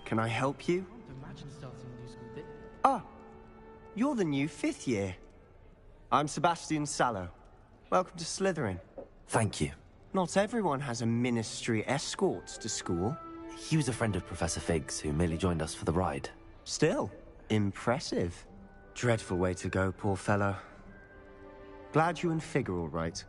Can I help you? Can't imagine starting a new school day. Ah, you're the new 5th year. I'm Sebastian Sallow. Welcome to Slytherin. Thank you. Not everyone has a ministry escort to school. He was a friend of Professor Fig's who merely joined us for the ride. Still, impressive. Dreadful way to go, poor fellow. Glad you and Fig are all right.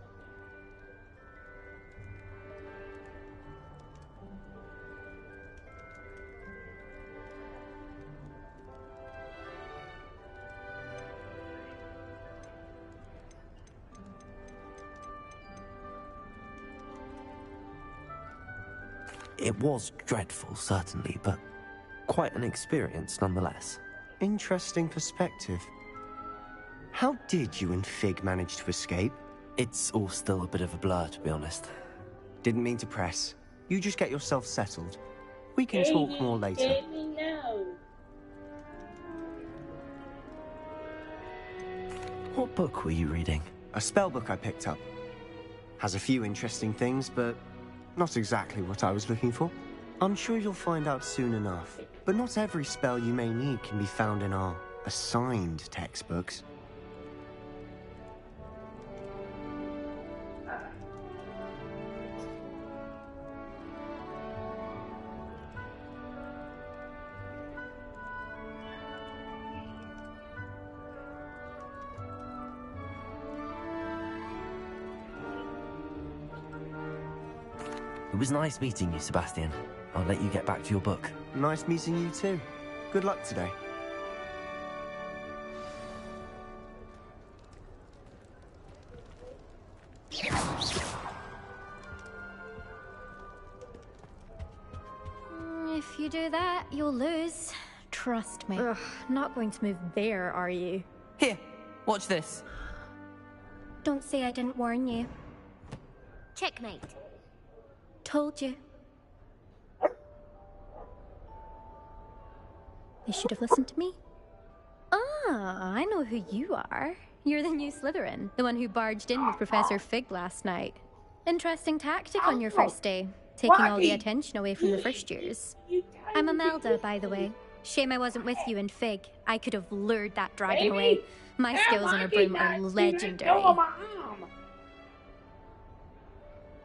It was dreadful, certainly, but quite an experience nonetheless. Interesting perspective. How did you and Fig manage to escape? It's all still a bit of a blur, to be honest. Didn't mean to press. You just get yourself settled. We can talk more later. Baby, no. What book were you reading? A spell book I picked up. Has a few interesting things, but not exactly what I was looking for. I'm sure you'll find out soon enough. But not every spell you may need can be found in our assigned textbooks. It was nice meeting you, Sebastian. I'll let you get back to your book. Nice meeting you too. Good luck today. If you do that, you'll lose. Trust me. Ugh, not going to move there, are you? Here, watch this. Don't say I didn't warn you. Checkmate. Told you. You should have listened to me. Ah, I know who you are. You're the new Slytherin, the one who barged in with Professor Fig last night. Interesting tactic on your first day, taking all the attention away from the first years. I'm Imelda, by the way. Shame I wasn't with you and Fig. I could have lured that dragon away. My skills on a broom are legendary.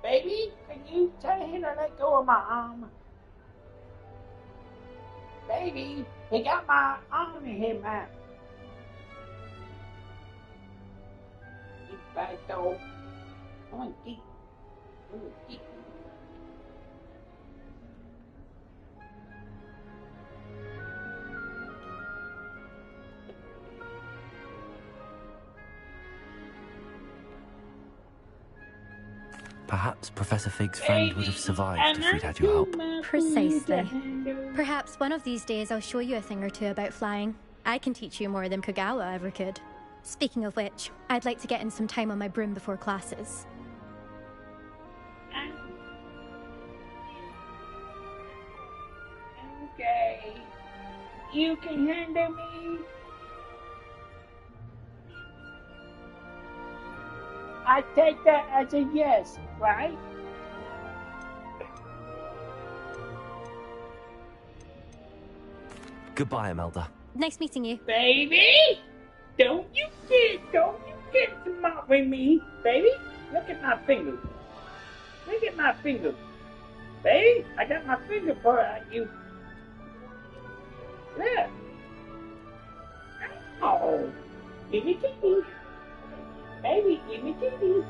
Baby, can you tell him to let go of my arm? Baby, he got my arm in him, man. You bad dog. Come on, geek. Come on, geek. Perhaps Professor Fig's friend would have survived if we'd had your help. Precisely. Perhaps one of these days I'll show you a thing or two about flying. I can teach you more than Kogawa ever could. Speaking of which, I'd like to get in some time on my broom before classes. Okay. You can handle me. I take that as a yes, right? Goodbye, Imelda. Nice meeting you. Baby! Don't you get smart with me, baby. Look at my fingers. Look at my fingers. Baby, I got my finger for you. Look. Oh, give me kitty. Baby, give me kitty.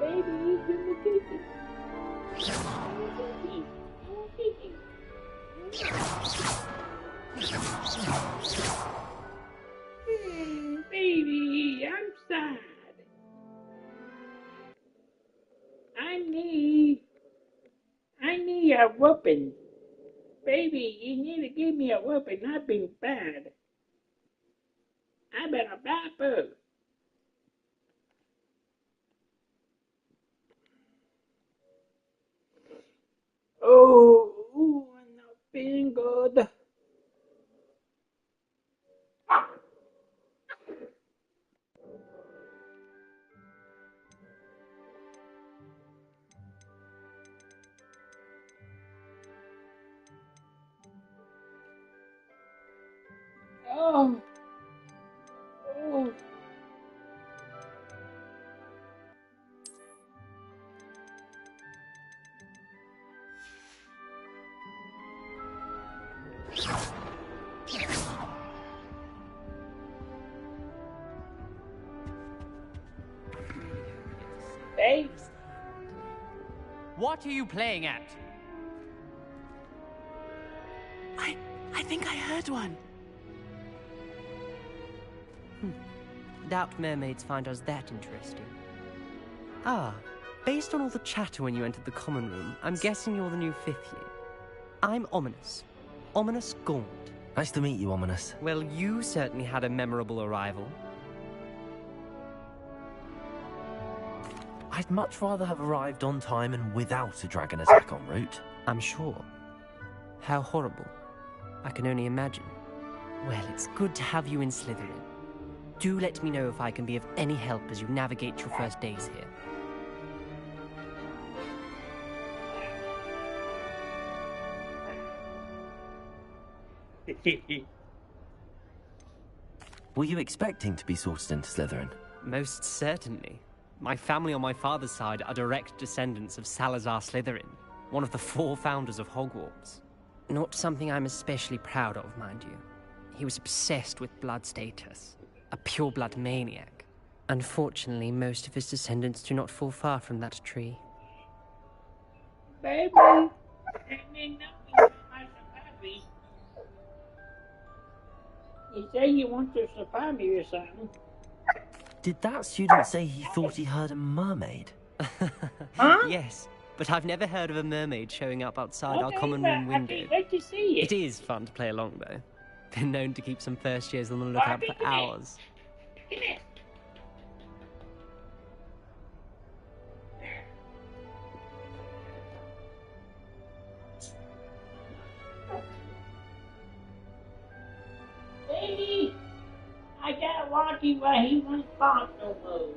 Baby, give me kitty. Baby, I'm sad. I need a whooping. Baby, you need to give me a whooping. I've been bad. I've been a bad bug. Oh, I'm not feeling good. Oh. Oh. Babe. What are you playing at? I think I heard one. Doubt mermaids find us that interesting. Ah, based on all the chatter when you entered the common room, I'm guessing you're the new 5th year. I'm Ominous. Ominous Gaunt. Nice to meet you, Ominous. Well, you certainly had a memorable arrival. I'd much rather have arrived on time and without a dragon attack en route. I'm sure. How horrible. I can only imagine. Well, it's good to have you in Slytherin. Do let me know if I can be of any help as you navigate your first days here. Were you expecting to be sorted into Slytherin? Most certainly. My family on my father's side are direct descendants of Salazar Slytherin, one of the 4 founders of Hogwarts. Not something I'm especially proud of, mind you. He was obsessed with blood status, a pure-blood maniac. Unfortunately, most of his descendants do not fall far from that tree. Baby, ain't nothing like surprise. You say you want to surprise me or something. Did that student say he thought he heard a mermaid? Huh? Yes, but I've never heard of a mermaid showing up outside our common room I window. can't wait to see It it. is fun to play along, though. Been known to keep some first years on the lookout Barbie, for come here. hours. Come here. Baby, I got Rocky where he won't bark no more.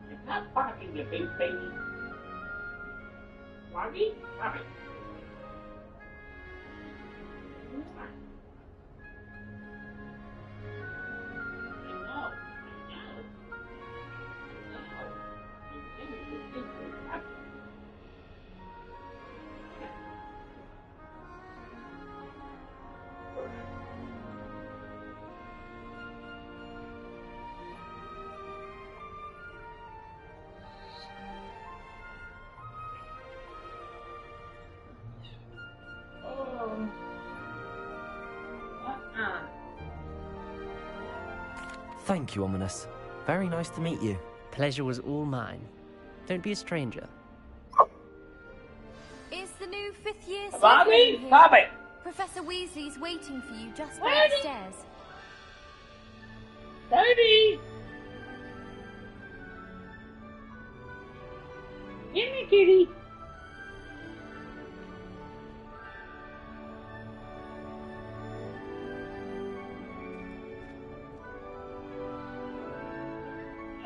I'm not barking, you big baby. Rocky, Rocky. Thank you, Ominous. Very nice to meet you. Pleasure was all mine. Don't be a stranger. Is the new 5th year Slytherin Bobby, here? Bobby. Professor Weasley's waiting for you just Bobby. downstairs. Baby! Give me, kitty.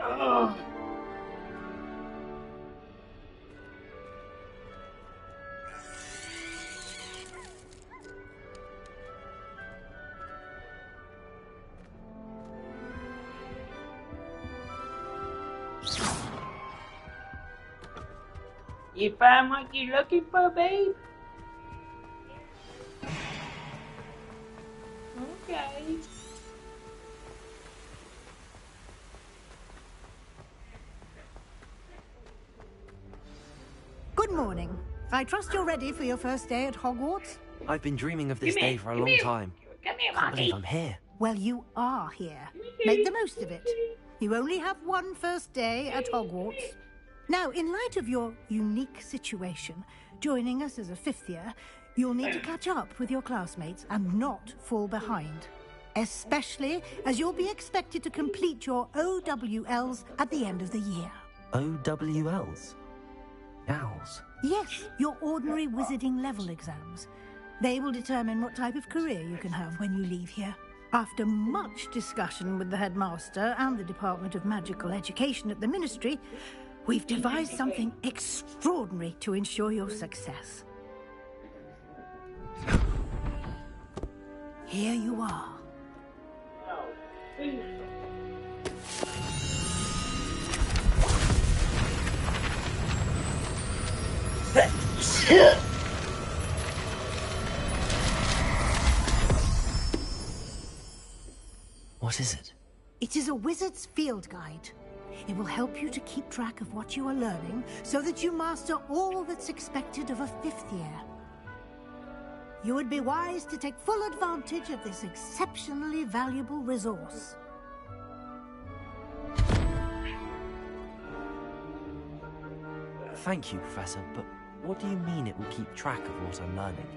Oh. You find what you're looking for, babe? Okay. Good morning. I trust you're ready for your first day at Hogwarts? I've been dreaming of this Come here, day for a come long here. time. Come here, Can't believe Rocky. I'm here. Well, you are here. Make the most of it. You only have one first day at Hogwarts. Now, in light of your unique situation, joining us as a 5th year, you'll need to catch up with your classmates and not fall behind. Especially as you'll be expected to complete your OWLs at the end of the year. OWLs? Owls. Yes, your ordinary wizarding level exams. They will determine what type of career you can have when you leave here. After much discussion with the headmaster and the Department of Magical Education at the Ministry, we've devised something extraordinary to ensure your success. Here you are. What is it? It is a wizard's field guide. It will help you to keep track of what you are learning so that you master all that's expected of a 5th year. You would be wise to take full advantage of this exceptionally valuable resource. Thank you, Professor, but what do you mean it will keep track of what I'm learning?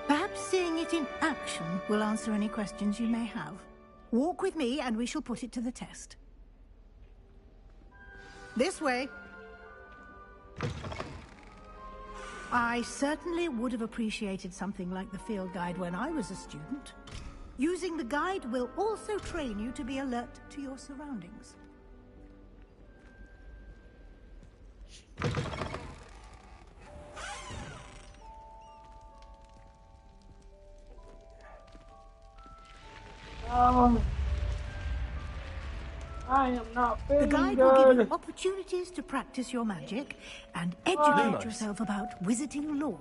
Perhaps seeing it in action will answer any questions you may have. Walk with me and we shall put it to the test. This way. I certainly would have appreciated something like the field guide when I was a student. Using the guide will also train you to be alert to your surroundings. I am not feeling The guide will give you opportunities to practice your magic and educate yourself about wizarding lore.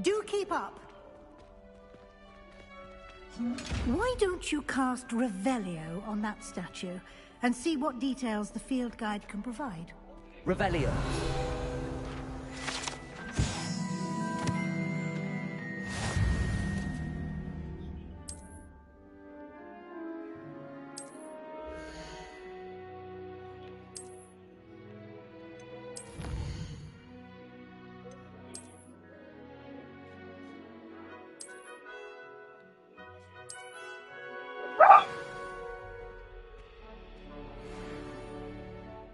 Do keep up. Why don't you cast Revelio on that statue and see what details the field guide can provide? Revelio.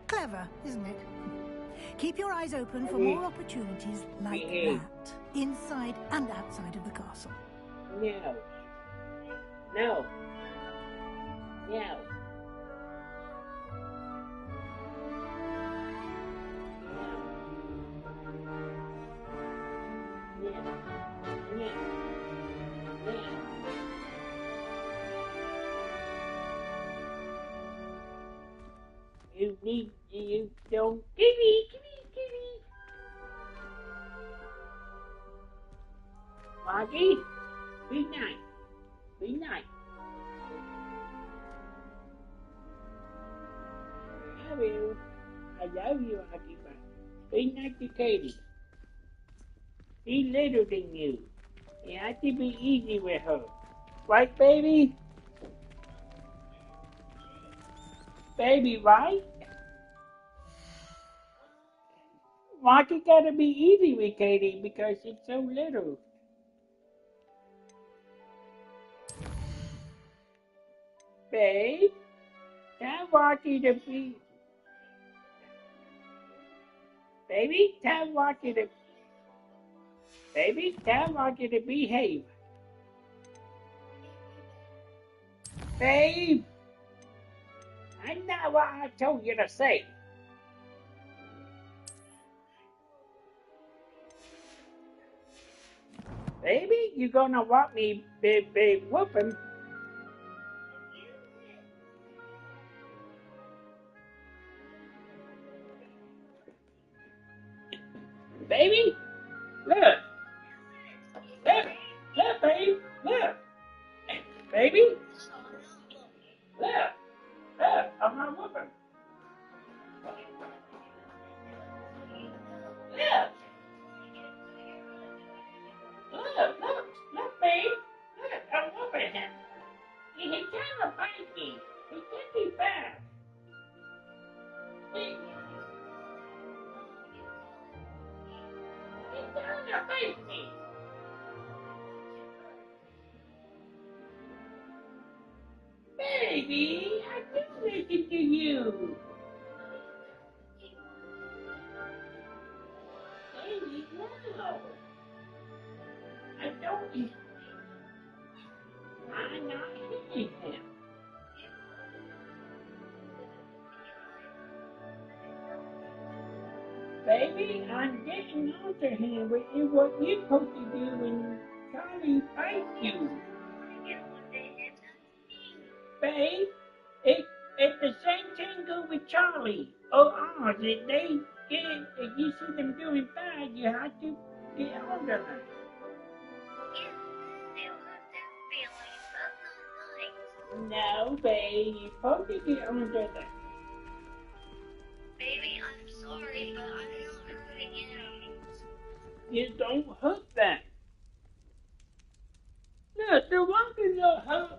Clever, isn't it? Keep your eyes open for more opportunities like that, inside and outside of the castle. No. No. No. You don't gimme. Maggie, be nice. Be nice. I will. I love you, Maggie. Be nice to Katie. She's littler than you. You have to be easy with her. Right, baby? Baby, right? Marky gotta be easy with Katie because she's so little. Babe, tell Marky to be... Baby, tell Marky to... Baby, tell Marky to behave. Babe! I know what I told you to say. Baby, you gonna want me big whooping. Baby, look. Look, babe, look. Baby, look. Look, I'm not whooping. Look. Look, babe. Look, I'm whooping him. He's trying to fight me. He can't be fast. He's trying to fight me. Baby, I just listened to you. Baby, no. I don't. I'm not hitting him. Baby, I'm getting onto him with what you're supposed to do when Charlie bite you? Babe, if the same thing go with Charlie or ours, if they get, if you see them doing bad, you have to get under them. No, babe, you're supposed to get under them. Baby, I'm sorry, but I'm not hurting him. You don't hurt them. Look, the one who not hurt,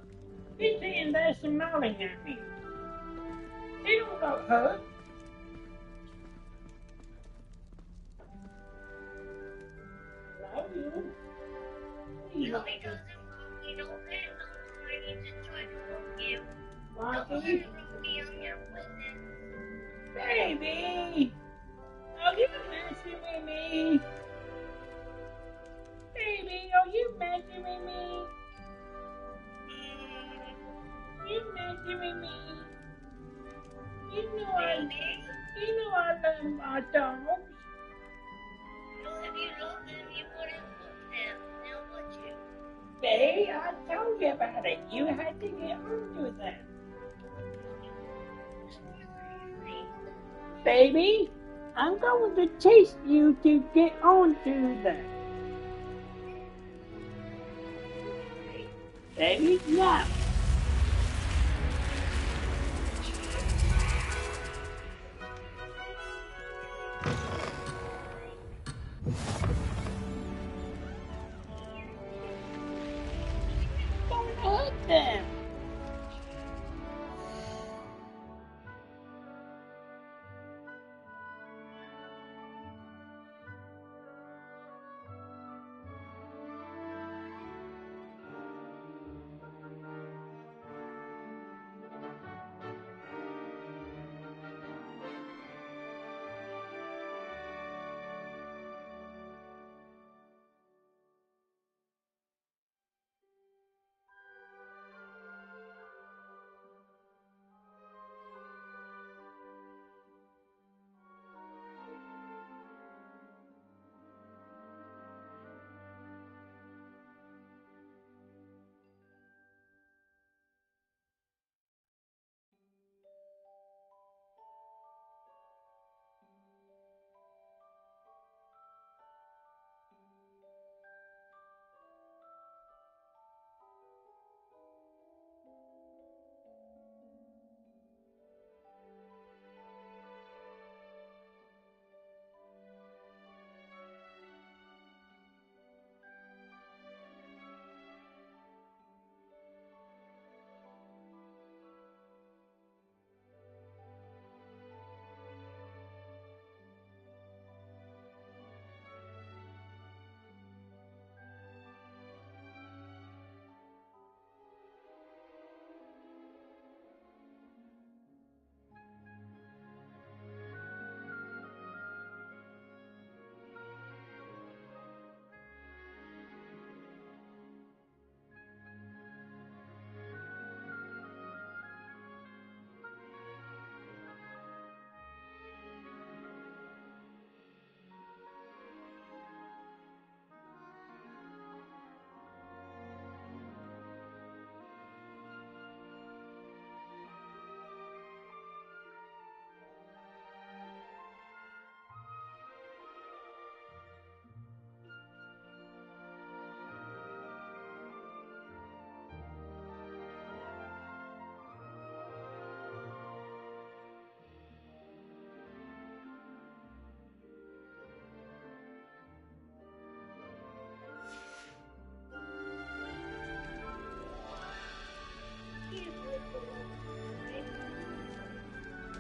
he's sitting there smiling at me. He don't got hurt. Love you. No, he doesn't love me. Don't say it no more. I need to try to love you. Why, Don't let baby? him rub me on your witness. Baby! Are you messing with me? Baby, are you messing with me? You messing with me? You know I love my dogs. No, if you loved him, you wouldn't love him. Now would you? Babe, I told you about it. You had to get onto them. Baby, I'm going to chase you to get onto them. Baby, now. Don't hurt them.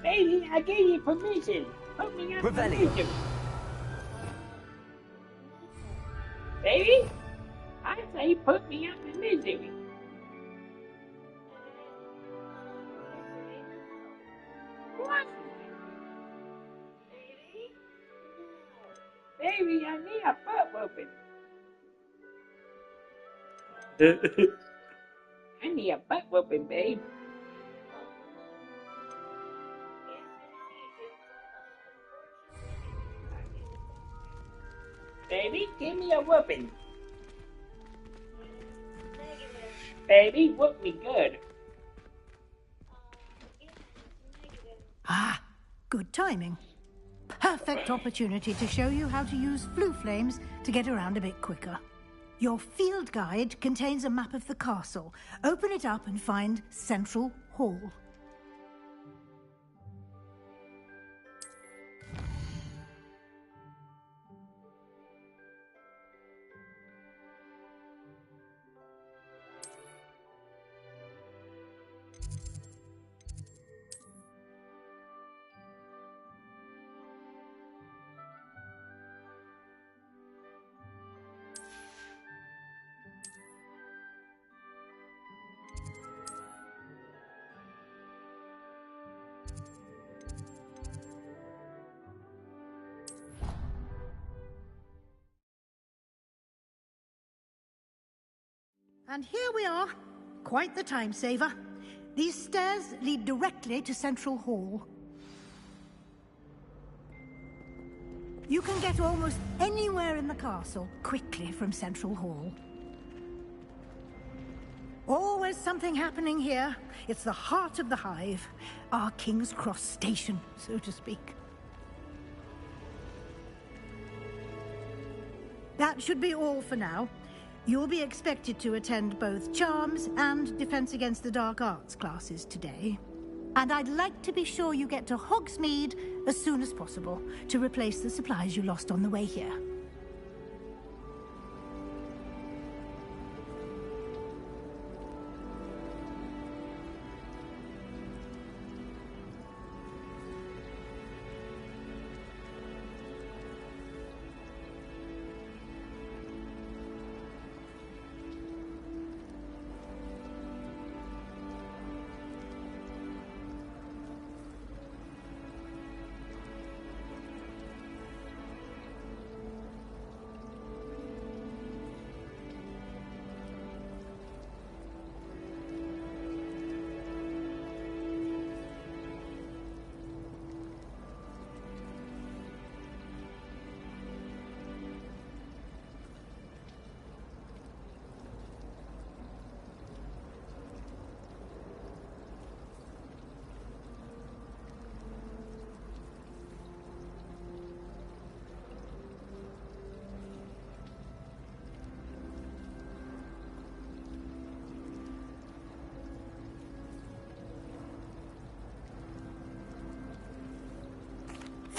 Baby, I gave you permission. Put me out of misery. Baby, I say put me out of misery. What? Baby, I need a butt whooping. I need a butt whooping, babe. Baby, give me a whooping. baby. Whoop me good. Ah, good timing. Perfect opportunity to show you how to use flue flames to get around a bit quicker. Your field guide contains a map of the castle. Open it up and find Central Hall. And here we are. Quite the time saver. These stairs lead directly to Central Hall. You can get almost anywhere in the castle quickly from Central Hall. Always something happening here. It's the heart of the Hive. Our King's Cross station, so to speak. That should be all for now. You'll be expected to attend both Charms and Defense Against the Dark Arts classes today. And I'd like to be sure you get to Hogsmeade as soon as possible to replace the supplies you lost on the way here.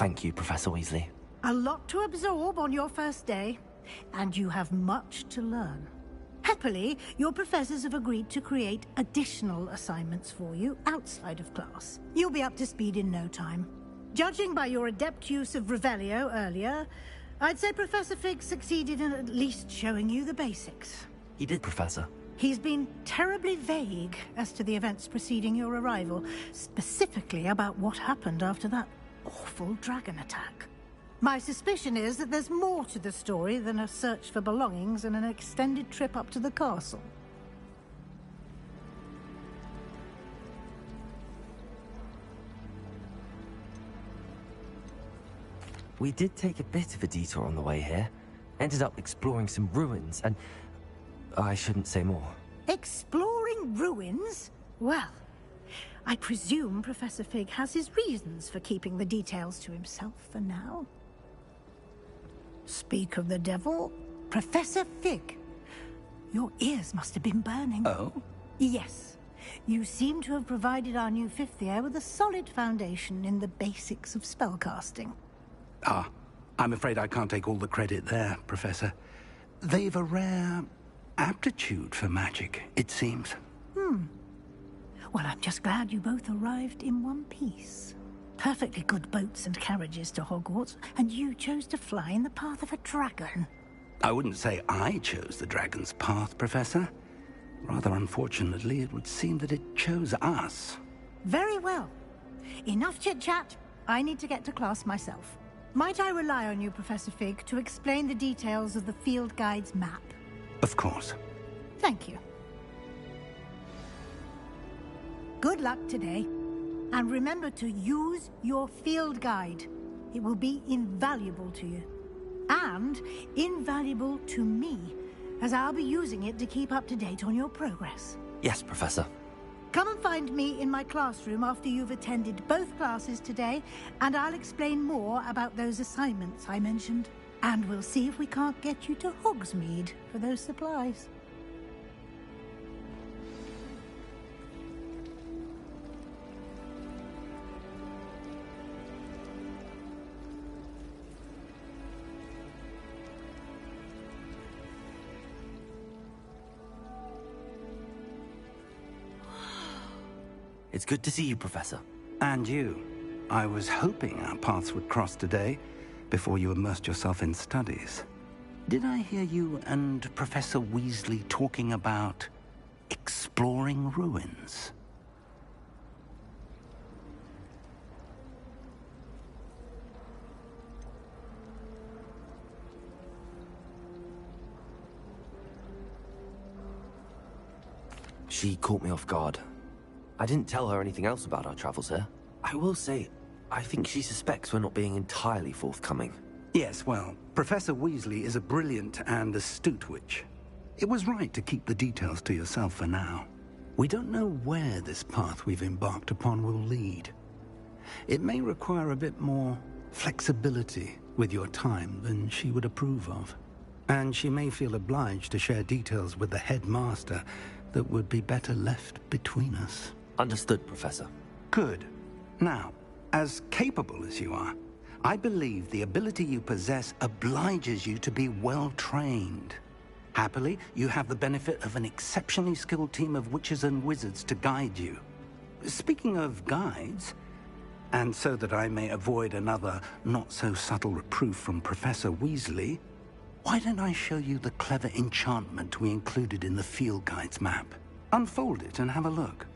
Thank you, Professor Weasley. A lot to absorb on your first day, and you have much to learn. Happily, your professors have agreed to create additional assignments for you outside of class. You'll be up to speed in no time. Judging by your adept use of Revelio earlier, I'd say Professor Fig succeeded in at least showing you the basics. He did, Professor. He's been terribly vague as to the events preceding your arrival, specifically about what happened after that awful dragon attack. My suspicion is that there's more to the story than a search for belongings and an extended trip up to the castle. We did take a bit of a detour on the way here. Ended up exploring some ruins and... I shouldn't say more. Exploring ruins? Well, I presume Professor Fig has his reasons for keeping the details to himself for now. Speak of the devil, Professor Fig. Your ears must have been burning. Oh? Yes. You seem to have provided our new fifth year with a solid foundation in the basics of spellcasting. Ah, I'm afraid I can't take all the credit there, Professor. They've a rare aptitude for magic, it seems. Well, I'm just glad you both arrived in one piece. Perfectly good boats and carriages to Hogwarts, and you chose to fly in the path of a dragon. I wouldn't say I chose the dragon's path, Professor. Rather unfortunately, it would seem that it chose us. Very well. Enough chit-chat. I need to get to class myself. Might I rely on you, Professor Fig, to explain the details of the field guide's map? Of course. Thank you. Good luck today. And remember to use your field guide. It will be invaluable to you. And invaluable to me, as I'll be using it to keep up to date on your progress. Yes, Professor. Come and find me in my classroom after you've attended both classes today, and I'll explain more about those assignments I mentioned. And we'll see if we can't get you to Hogsmeade for those supplies. It's good to see you, Professor. And you. I was hoping our paths would cross today, before you immersed yourself in studies. Did I hear you and Professor Weasley talking about exploring ruins? She caught me off guard. I didn't tell her anything else about our travels here. I will say, I think she suspects we're not being entirely forthcoming. Yes, well, Professor Weasley is a brilliant and astute witch. It was right to keep the details to yourself for now. We don't know where this path we've embarked upon will lead. It may require a bit more flexibility with your time than she would approve of. And she may feel obliged to share details with the headmaster that would be better left between us. Understood, Professor. Good. Now, as capable as you are, I believe the ability you possess obliges you to be well-trained. Happily, you have the benefit of an exceptionally skilled team of witches and wizards to guide you. Speaking of guides, and so that I may avoid another not-so-subtle reproof from Professor Weasley, why don't I show you the clever enchantment we included in the field guide's map? Unfold it and have a look.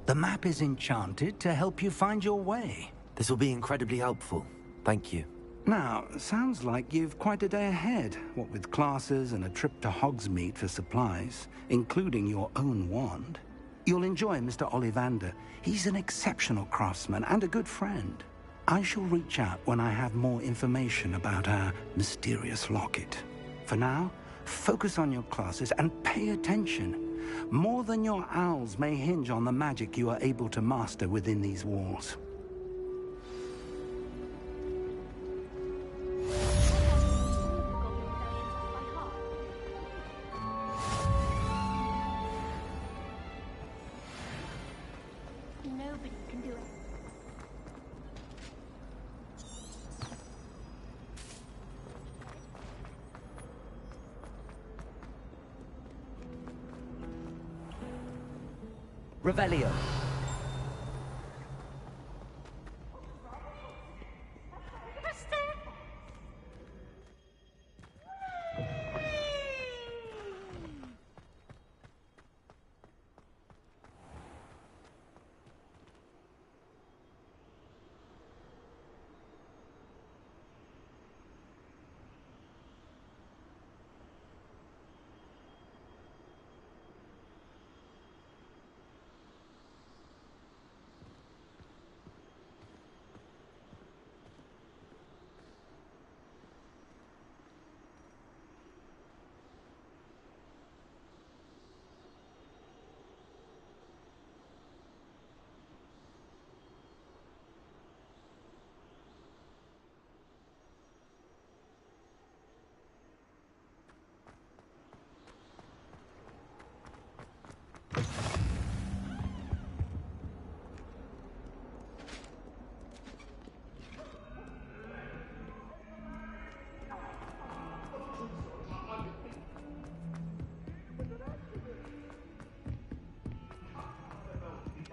The map is enchanted to help you find your way. This will be incredibly helpful. Thank you. Now, sounds like you've quite a day ahead, what with classes and a trip to Hogsmeade for supplies, including your own wand. You'll enjoy Mr. Ollivander. He's an exceptional craftsman and a good friend. I shall reach out when I have more information about our mysterious locket. For now, focus on your classes and pay attention. More than your owls may hinge on the magic you are able to master within these walls. Nobody can do it. Revelio.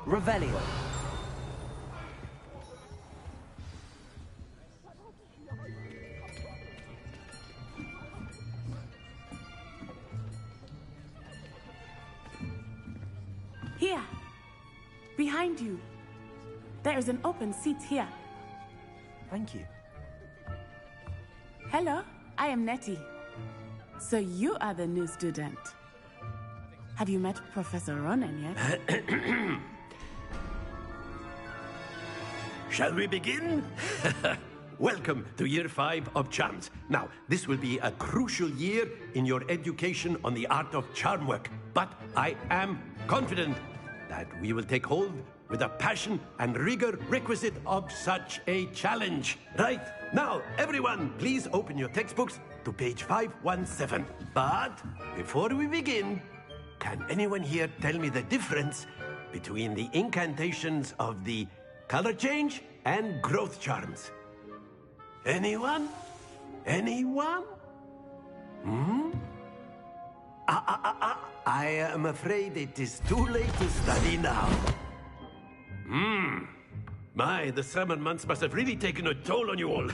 Revelio. Here. Behind you. There is an open seat here. Thank you. Hello, I am Nettie. So you are the new student. Have you met Professor Ronen yet? Shall we begin? Welcome to Year 5 of Charms. Now, this will be a crucial year in your education on the art of charm work. But I am confident that we will take hold with the passion and rigor requisite of such a challenge. Right, now, everyone, please open your textbooks to page 517. But before we begin, can anyone here tell me the difference between the incantations of the color change and growth charms? Anyone? Anyone? I am afraid it is too late to study now. My, the summer months must have really taken a toll on you all.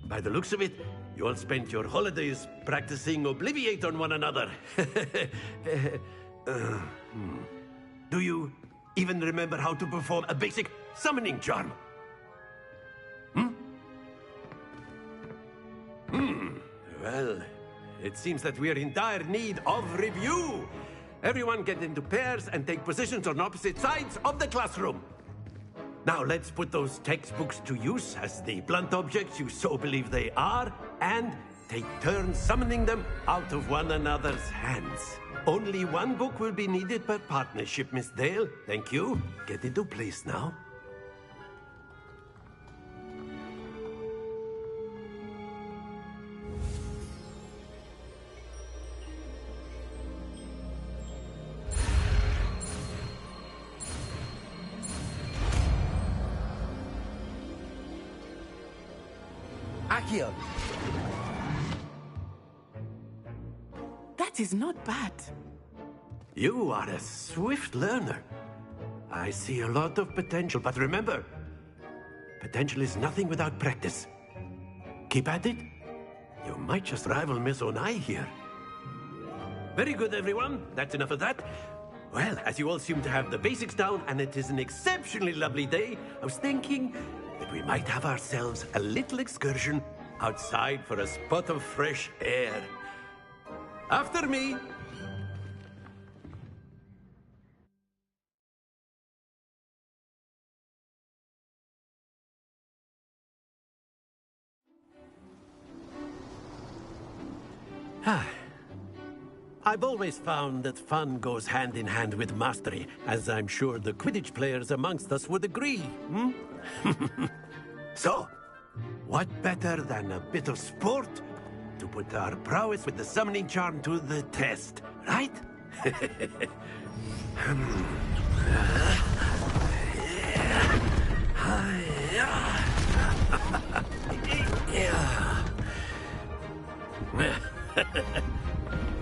By the looks of it, you all spent your holidays practicing Obliviate on one another. Do you even remember how to perform a basic summoning charm? Well, it seems that we are in dire need of review. Everyone get into pairs and take positions on opposite sides of the classroom. Now let's put those textbooks to use as the blunt objects you so believe they are, and take turns summoning them out of one another's hands. Only one book will be needed per partnership, Miss Dale. Thank you. Get into place now. Accio! That is not bad. You are a swift learner. I see a lot of potential, but remember, potential is nothing without practice. Keep at it. You might just rival Miss Onai here. Very good, everyone. That's enough of that. Well, as you all seem to have the basics down, and it is an exceptionally lovely day, I was thinking that we might have ourselves a little excursion outside for a spot of fresh air. After me. I've always found that fun goes hand in hand with mastery, as I'm sure the Quidditch players amongst us would agree. So, what better than a bit of sport to put our prowess with the summoning charm to the test, right?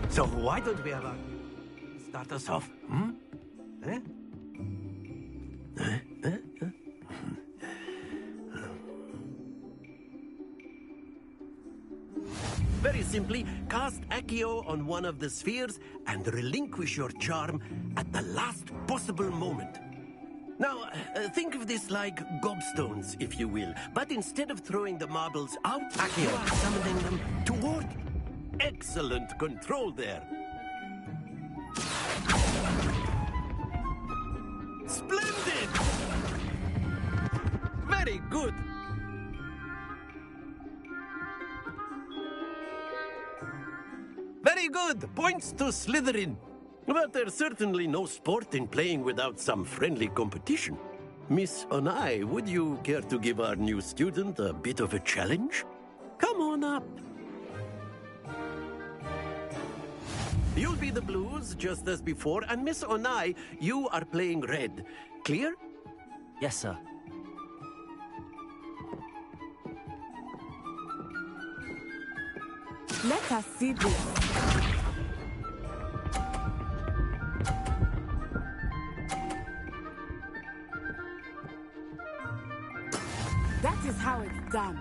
So why don't we have a start us off? Very simply, cast Accio on one of the spheres and relinquish your charm at the last possible moment. Now, think of this like gobstones, if you will, but instead of throwing the marbles out, Accio, you are summoning them toward. Excellent control there. Splendid! Very good. Very good. Points to Slytherin. But there's certainly no sport in playing without some friendly competition. Miss Onai, would you care to give our new student a bit of a challenge? Come on up. You'll be the blues, just as before, and Miss Onai, you are playing red. Clear? Yes, sir. Let us see this. That is how it's done.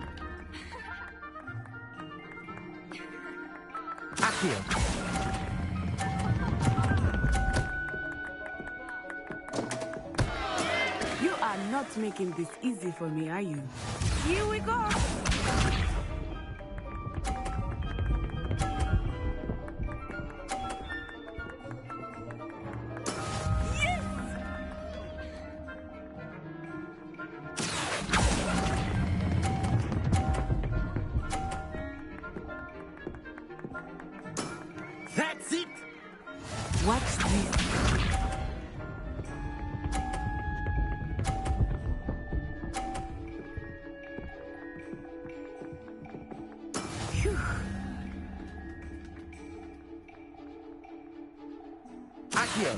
Accio! are not making this easy for me, are you? Here we go! That's it! Watch this. Phew. Accio!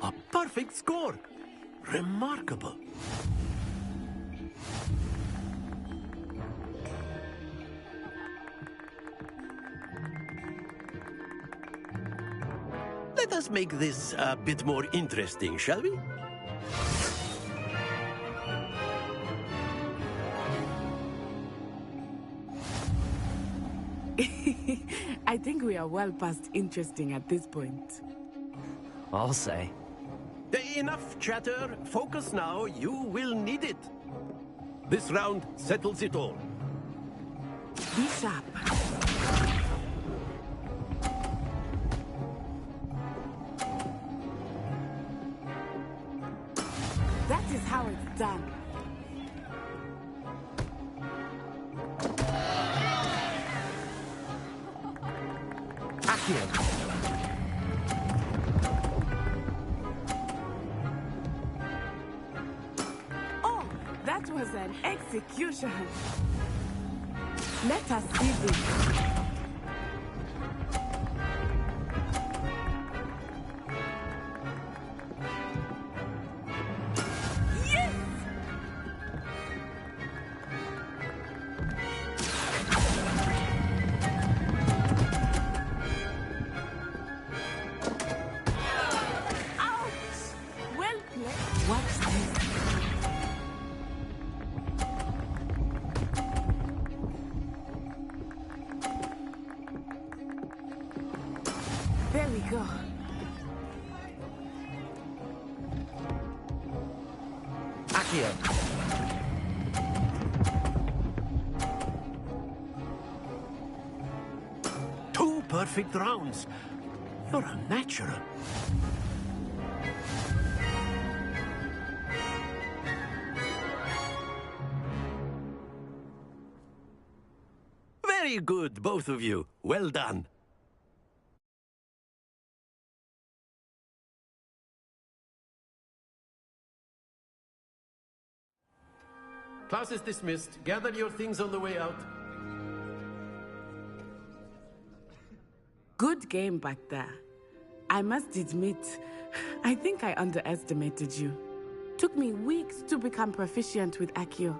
A perfect score! Remarkable! Let us make this a bit more interesting, shall we? I think we are well past interesting at this point. I'll say. Enough chatter. Focus now. You will need it. This round settles it all. Be sharp. That is how it's done. Accio! Oh, that was an execution. Let us see this. There we go. Accio! Two perfect rounds. You're a natural. Very good, both of you. Well done. Class is dismissed. Gather your things on the way out. Good game back there. I must admit, I think I underestimated you. Took me weeks to become proficient with Accio.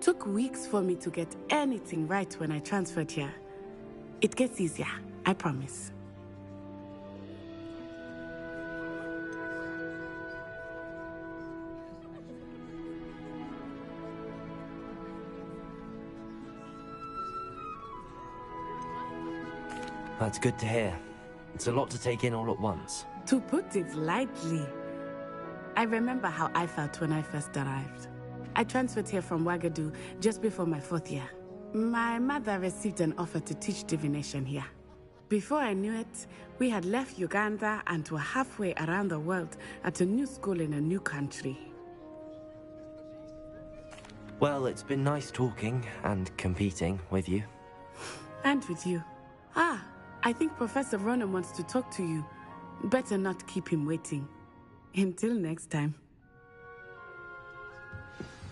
Took weeks for me to get anything right when I transferred here. It gets easier, I promise. That's good to hear. It's a lot to take in all at once. To put it lightly, I remember how I felt when I first arrived. I transferred here from Wagadu just before my 4th year. My mother received an offer to teach divination here. Before I knew it, we had left Uganda and were halfway around the world at a new school in a new country. Well, it's been nice talking and competing with you. And with you. Ah, I think Professor Ronen wants to talk to you. Better not keep him waiting. Until next time.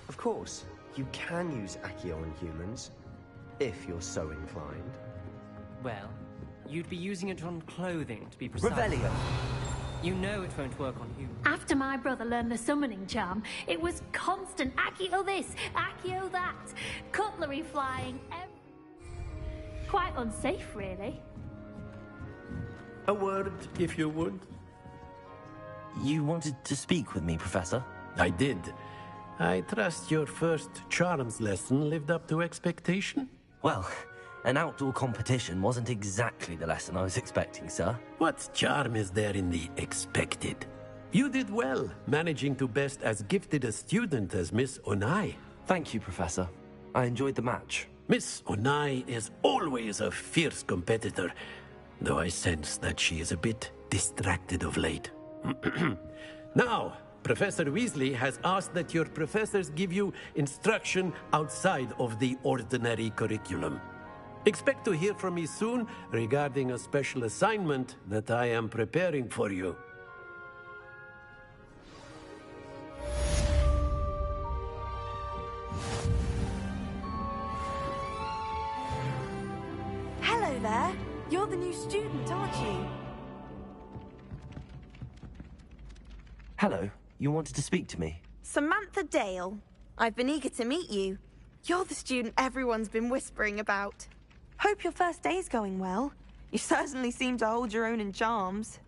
Of course, you can use Accio on humans, if you're so inclined. Well, you'd be using it on clothing, to be precise. Revelio! You know it won't work on humans. After my brother learned the summoning charm, it was constant Accio this, Accio that, cutlery flying, quite unsafe, really. A word, if you would. You wanted to speak with me, Professor? I did. I trust your first charms lesson lived up to expectation? Well, An outdoor competition wasn't exactly the lesson I was expecting, sir. What charm is there in the expected? You did well, managing to best as gifted a student as Miss Onai. Thank you, Professor. I enjoyed the match. Miss Onai is always a fierce competitor, though I sense that she is a bit distracted of late. Now, Professor Weasley has asked that your professors give you instruction outside of the ordinary curriculum. Expect to hear from me soon regarding a special assignment that I am preparing for you. Hello there. You're the new student, aren't you? Hello. You wanted to speak to me? Samantha Dale. I've been eager to meet you. You're the student everyone's been whispering about. Hope your first day's going well. You certainly seem to hold your own in charms.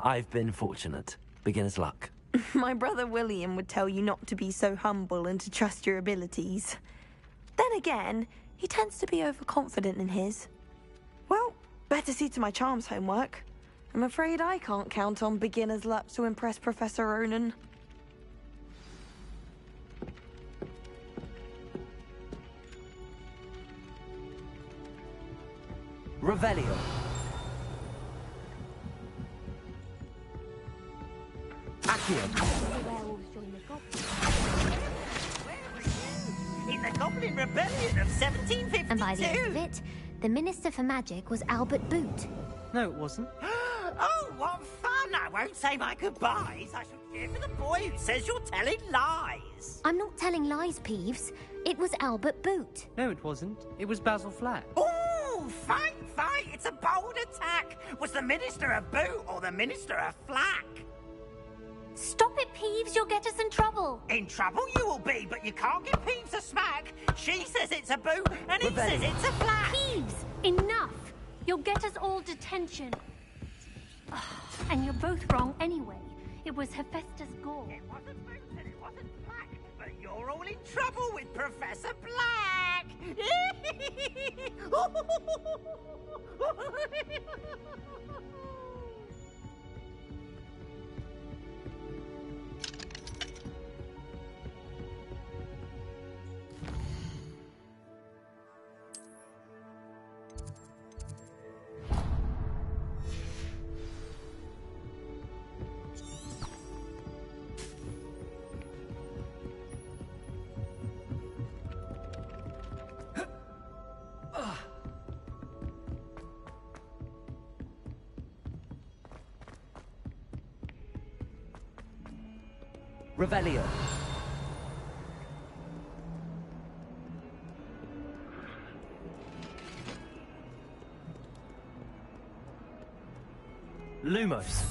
I've been fortunate. Beginner's luck. My brother William would tell you not to be so humble and to trust your abilities. Then again, he tends to be overconfident in his. Well, better see to my charms homework. I'm afraid I can't count on beginner's luck to impress Professor Ronen. Revelio. Accio. In the Goblin Rebellion of 1752. And by the end of it, the Minister for Magic was Albert Boot. No, it wasn't. Oh, what fun! I won't say my goodbyes. I shall cheer for the boy who says you're telling lies. I'm not telling lies, Peeves. It was Albert Boot. No, it wasn't. It was Basil Flack. Oh, fight! It's a bold attack. Was the Minister a boot or the Minister a flack? Stop it, Peeves. You'll get us in trouble. In trouble you will be, but you can't give Peeves a smack. She says it's a boot, and he says it's a flack. Peeves, enough. You'll get us all detention. And you're both wrong anyway. It was Hephaestus Gore. It wasn't boot and it wasn't flack, but you're all in trouble with Professor Black. Revelio. Lumos.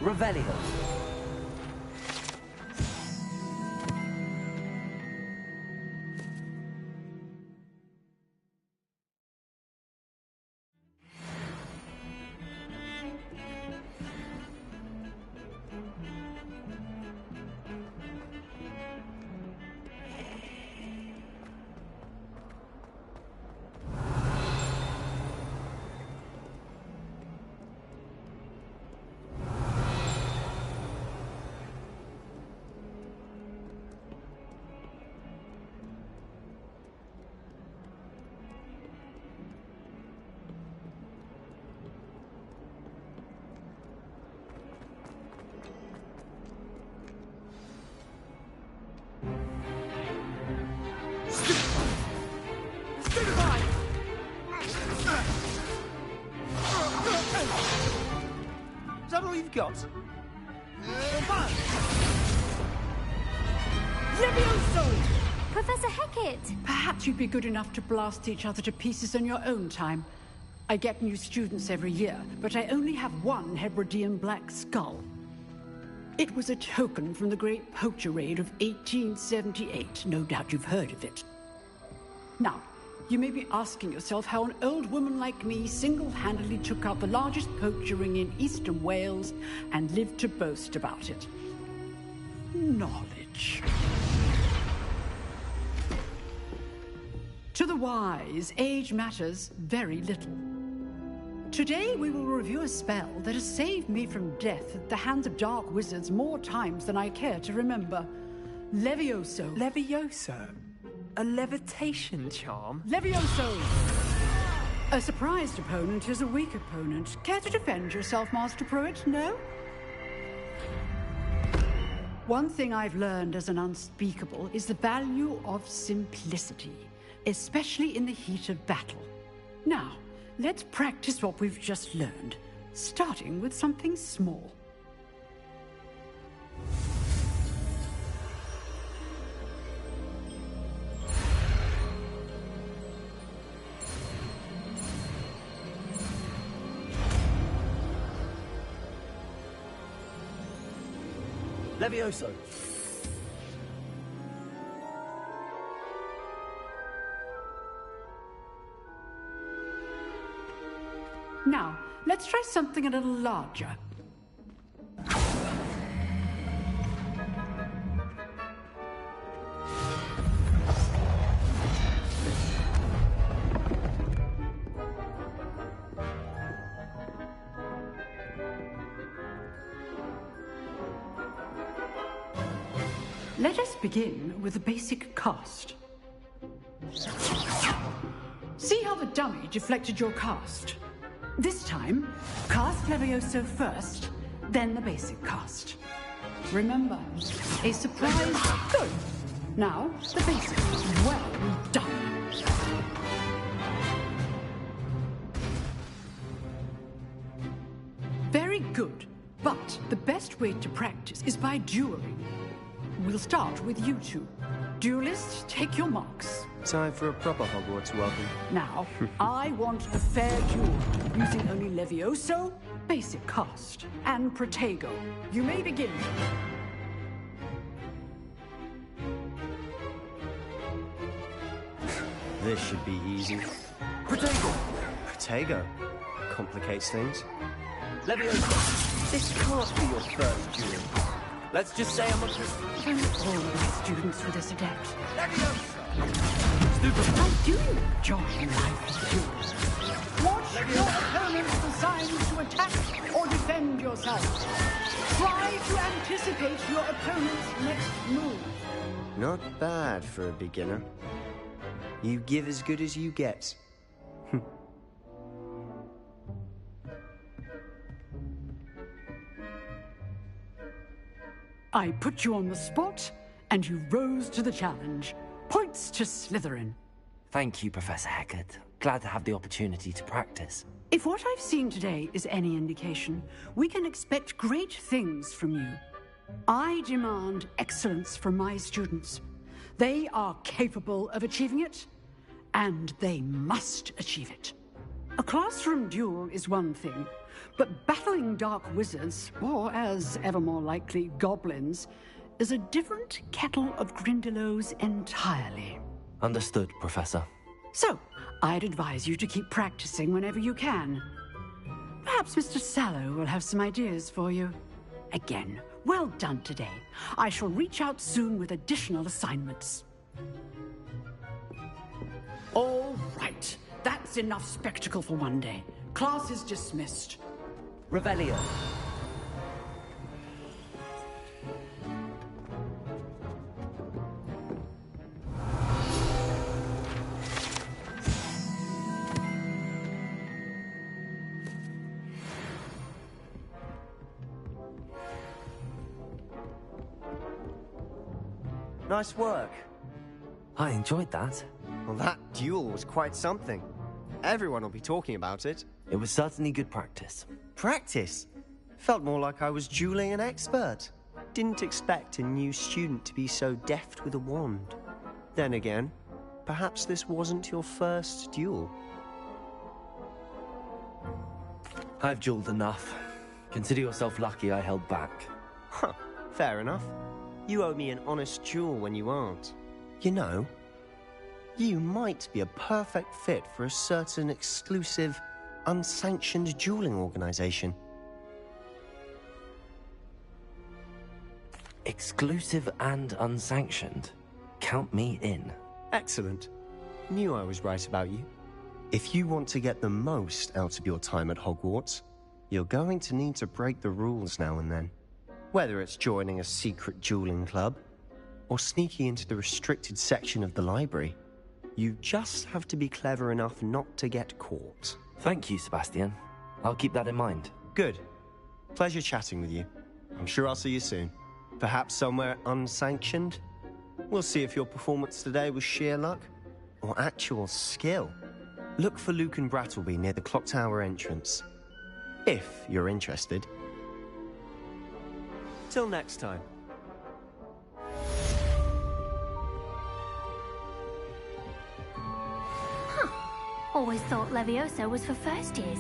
Revelio. you've got? Levioso! Professor Hecat! Perhaps you'd be good enough to blast each other to pieces in your own time. I get new students every year, but I only have one Hebridean black skull. It was a token from the Great Poacher Raid of 1878. No doubt you've heard of it. Now, you may be asking yourself how an old woman like me single-handedly took out the largest poacher ring in eastern Wales and lived to boast about it. Knowledge. To the wise, age matters very little. Today we will review a spell that has saved me from death at the hands of dark wizards more times than I care to remember. Levioso. Levioso? A levitation charm? Levioso! A surprised opponent is a weak opponent. Care to defend yourself, Master Pruitt? No? One thing I've learned as an unspeakable is the value of simplicity, especially in the heat of battle. Now, let's practice what we've just learned, starting with something small. Levioso! Now, let's try something a little larger. Let us begin with the basic cast. See how the dummy deflected your cast? This time, cast Levioso first, then the basic cast. Remember, a surprise. Good. Now, the basic. Well done. Very good. But the best way to practice is by dueling. We'll start with you two. Duelists, take your marks. Time for a proper Hogwarts welcome. Now, I want a fair duel, using only Levioso, basic cast, and Protego. You may begin. This should be easy. Protego! Protego. Complicates things. Levioso! This can't be your first duel. Let's just say I'm a... Don't all my students with this adept. Stupid. How do you enjoy life duels? Watch your opponent's designs to attack or defend yourself. Try to anticipate your opponent's next move. Not bad for a beginner. You give as good as you get. I put you on the spot, and you rose to the challenge. Points to Slytherin. Thank you, Professor Hecat. Glad to have the opportunity to practice. If what I've seen today is any indication, we can expect great things from you. I demand excellence from my students. They are capable of achieving it, and they must achieve it. A classroom duel is one thing, but battling dark wizards, or as ever more likely, goblins, is a different kettle of Grindylows entirely. Understood, Professor. So, I'd advise you to keep practicing whenever you can. Perhaps Mr. Sallow will have some ideas for you. Again, well done today. I shall reach out soon with additional assignments. All right. That's enough spectacle for one day. Class is dismissed. Revelio. Nice work. I enjoyed that. Well, that duel was quite something. Everyone will be talking about it. It was certainly good practice. Practice? Felt more like I was dueling an expert. Didn't expect a new student to be so deft with a wand. Then again, perhaps this wasn't your first duel. I've dueled enough. Consider yourself lucky I held back. Huh, fair enough. You owe me an honest duel when you aren't. You know, you might be a perfect fit for a certain exclusive, unsanctioned dueling organization. Exclusive and unsanctioned? Count me in. Excellent. Knew I was right about you. If you want to get the most out of your time at Hogwarts, you're going to need to break the rules now and then. Whether it's joining a secret dueling club, or sneaking into the restricted section of the library, you just have to be clever enough not to get caught. Thank you, Sebastian. I'll keep that in mind. Good. Pleasure chatting with you. I'm sure I'll see you soon. Perhaps somewhere unsanctioned? We'll see if your performance today was sheer luck or actual skill. Look for Lucan Brattleby near the Clock Tower entrance, if you're interested. Till next time. Huh. Always thought Levioso was for first years.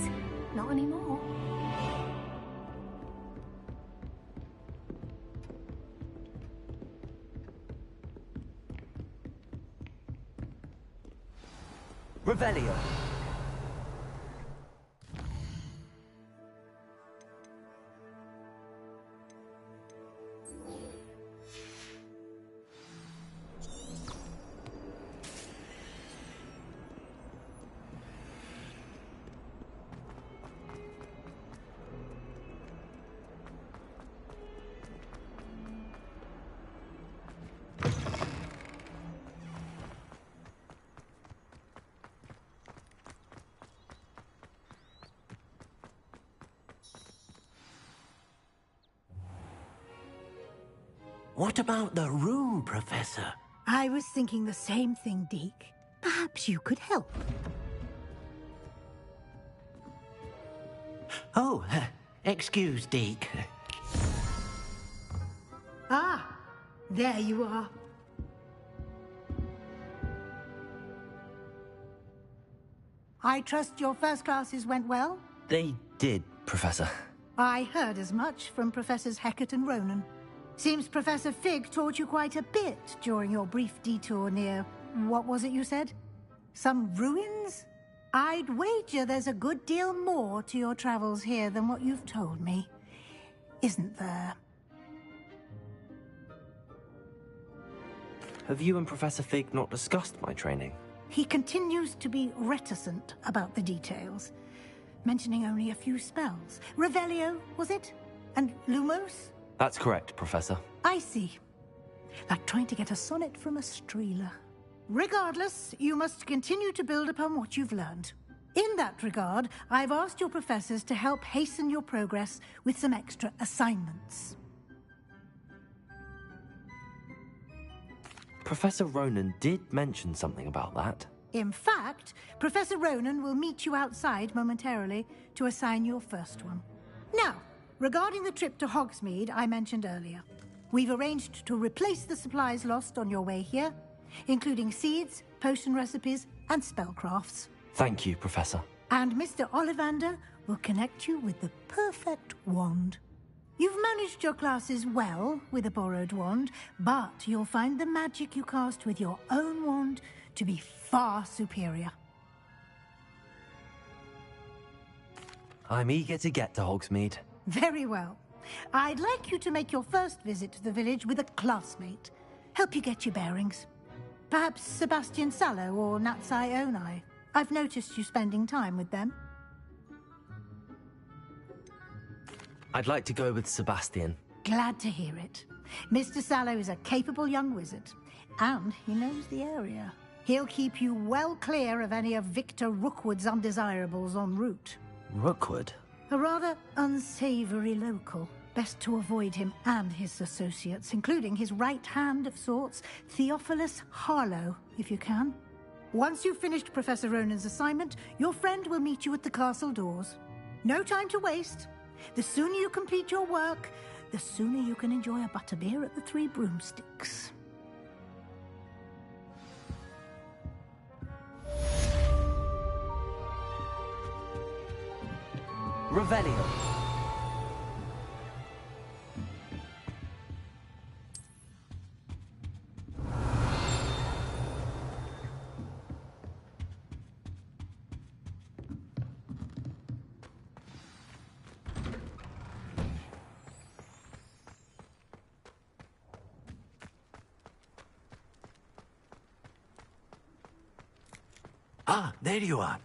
Not anymore. Revelio. What about the room, Professor? I was thinking the same thing, Deke. Perhaps you could help. Oh, excuse, Deke. Ah, there you are. I trust your first classes went well? They did, Professor. I heard as much from Professors Hecat and Ronan. Seems Professor Fig taught you quite a bit during your brief detour near... what was it you said? Some ruins? I'd wager there's a good deal more to your travels here than what you've told me. Isn't there? Have you and Professor Fig not discussed my training? He continues to be reticent about the details, mentioning only a few spells. Revelio, was it? And Lumos? That's correct, Professor. I see. Like trying to get a sonnet from a Streeler. Regardless, you must continue to build upon what you've learned. In that regard, I've asked your professors to help hasten your progress with some extra assignments. Professor Ronan did mention something about that. In fact, Professor Ronan will meet you outside momentarily to assign your first one. Now, regarding the trip to Hogsmeade I mentioned earlier, we've arranged to replace the supplies lost on your way here, including seeds, potion recipes, and spellcrafts. Thank you, Professor. And Mr. Ollivander will connect you with the perfect wand. You've managed your classes well with a borrowed wand, but you'll find the magic you cast with your own wand to be far superior. I'm eager to get to Hogsmeade. Very well. I'd like you to make your first visit to the village with a classmate. Help you get your bearings. Perhaps Sebastian Sallow or Natsai Onai. I've noticed you spending time with them. I'd like to go with Sebastian. Glad to hear it. Mr. Sallow is a capable young wizard, and he knows the area. He'll keep you well clear of any of Victor Rookwood's undesirables en route. Rookwood? A rather unsavory local. Best to avoid him and his associates, including his right hand of sorts, Theophilus Harlow, if you can. Once you've finished Professor Ronan's assignment, your friend will meet you at the castle doors. No time to waste. The sooner you complete your work, the sooner you can enjoy a butterbeer at the Three Broomsticks. Revelio. Ah, there you are.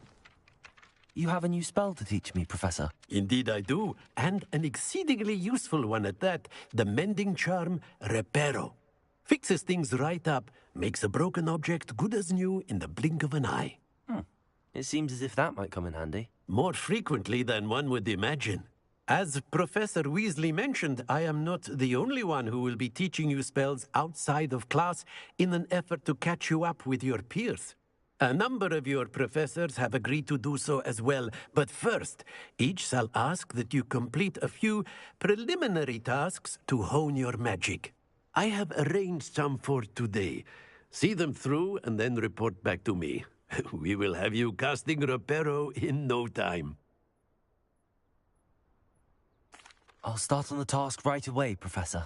You have a new spell to teach me, Professor. Indeed I do, and an exceedingly useful one at that. The mending charm, Reparo. Fixes things right up, makes a broken object good as new in the blink of an eye. It seems as if that might come in handy. More frequently than one would imagine. As Professor Weasley mentioned, I am not the only one who will be teaching you spells outside of class in an effort to catch you up with your peers. A number of your professors have agreed to do so as well, but first, each shall ask that you complete a few preliminary tasks to hone your magic. I have arranged some for today. See them through and then report back to me. We will have you casting Reparo in no time. I'll start on the task right away, Professor.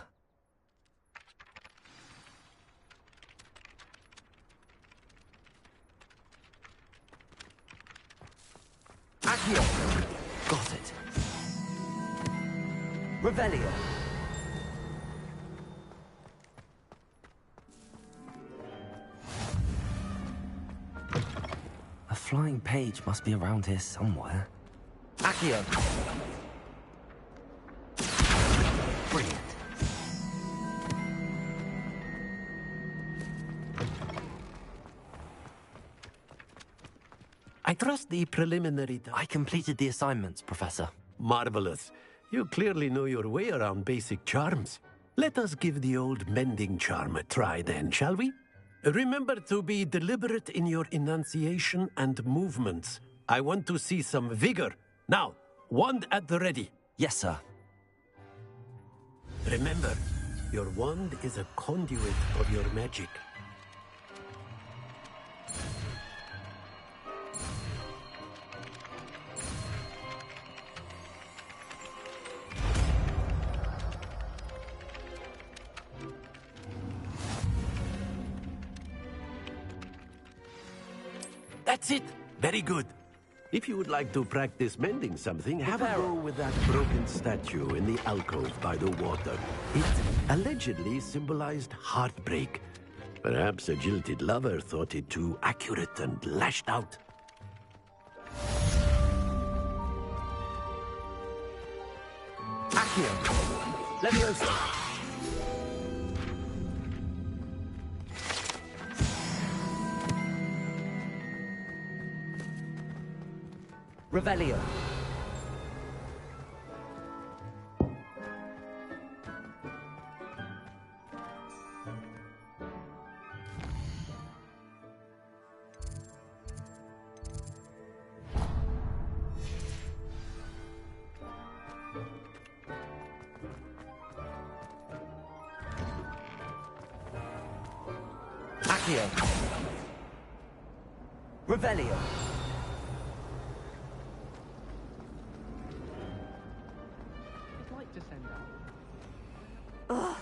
Accio! Got it. Revelio. A flying page must be around here somewhere. Accio! Brilliant. I trust the preliminary... I completed the assignments, Professor. Marvelous. You clearly know your way around basic charms. Let us give the old mending charm a try then, shall we? Remember to be deliberate in your enunciation and movements. I want to see some vigor. Now, wand at the ready. Yes, sir. Remember, your wand is a conduit of your magic. That's it. Very good. If you would like to practice mending something, have a go with that broken statue in the alcove by the water. It allegedly symbolized heartbreak. Perhaps a jilted lover thought it too accurate and lashed out. Accio! Leviosa! Revelio. Accio. Revelio. To send out. Ugh.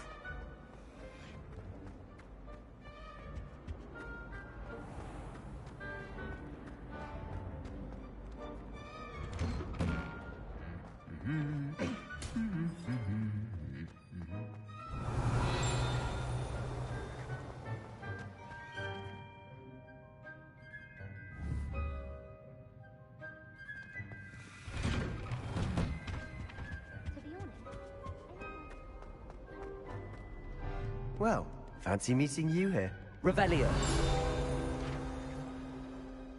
Well, fancy meeting you here. Revelio.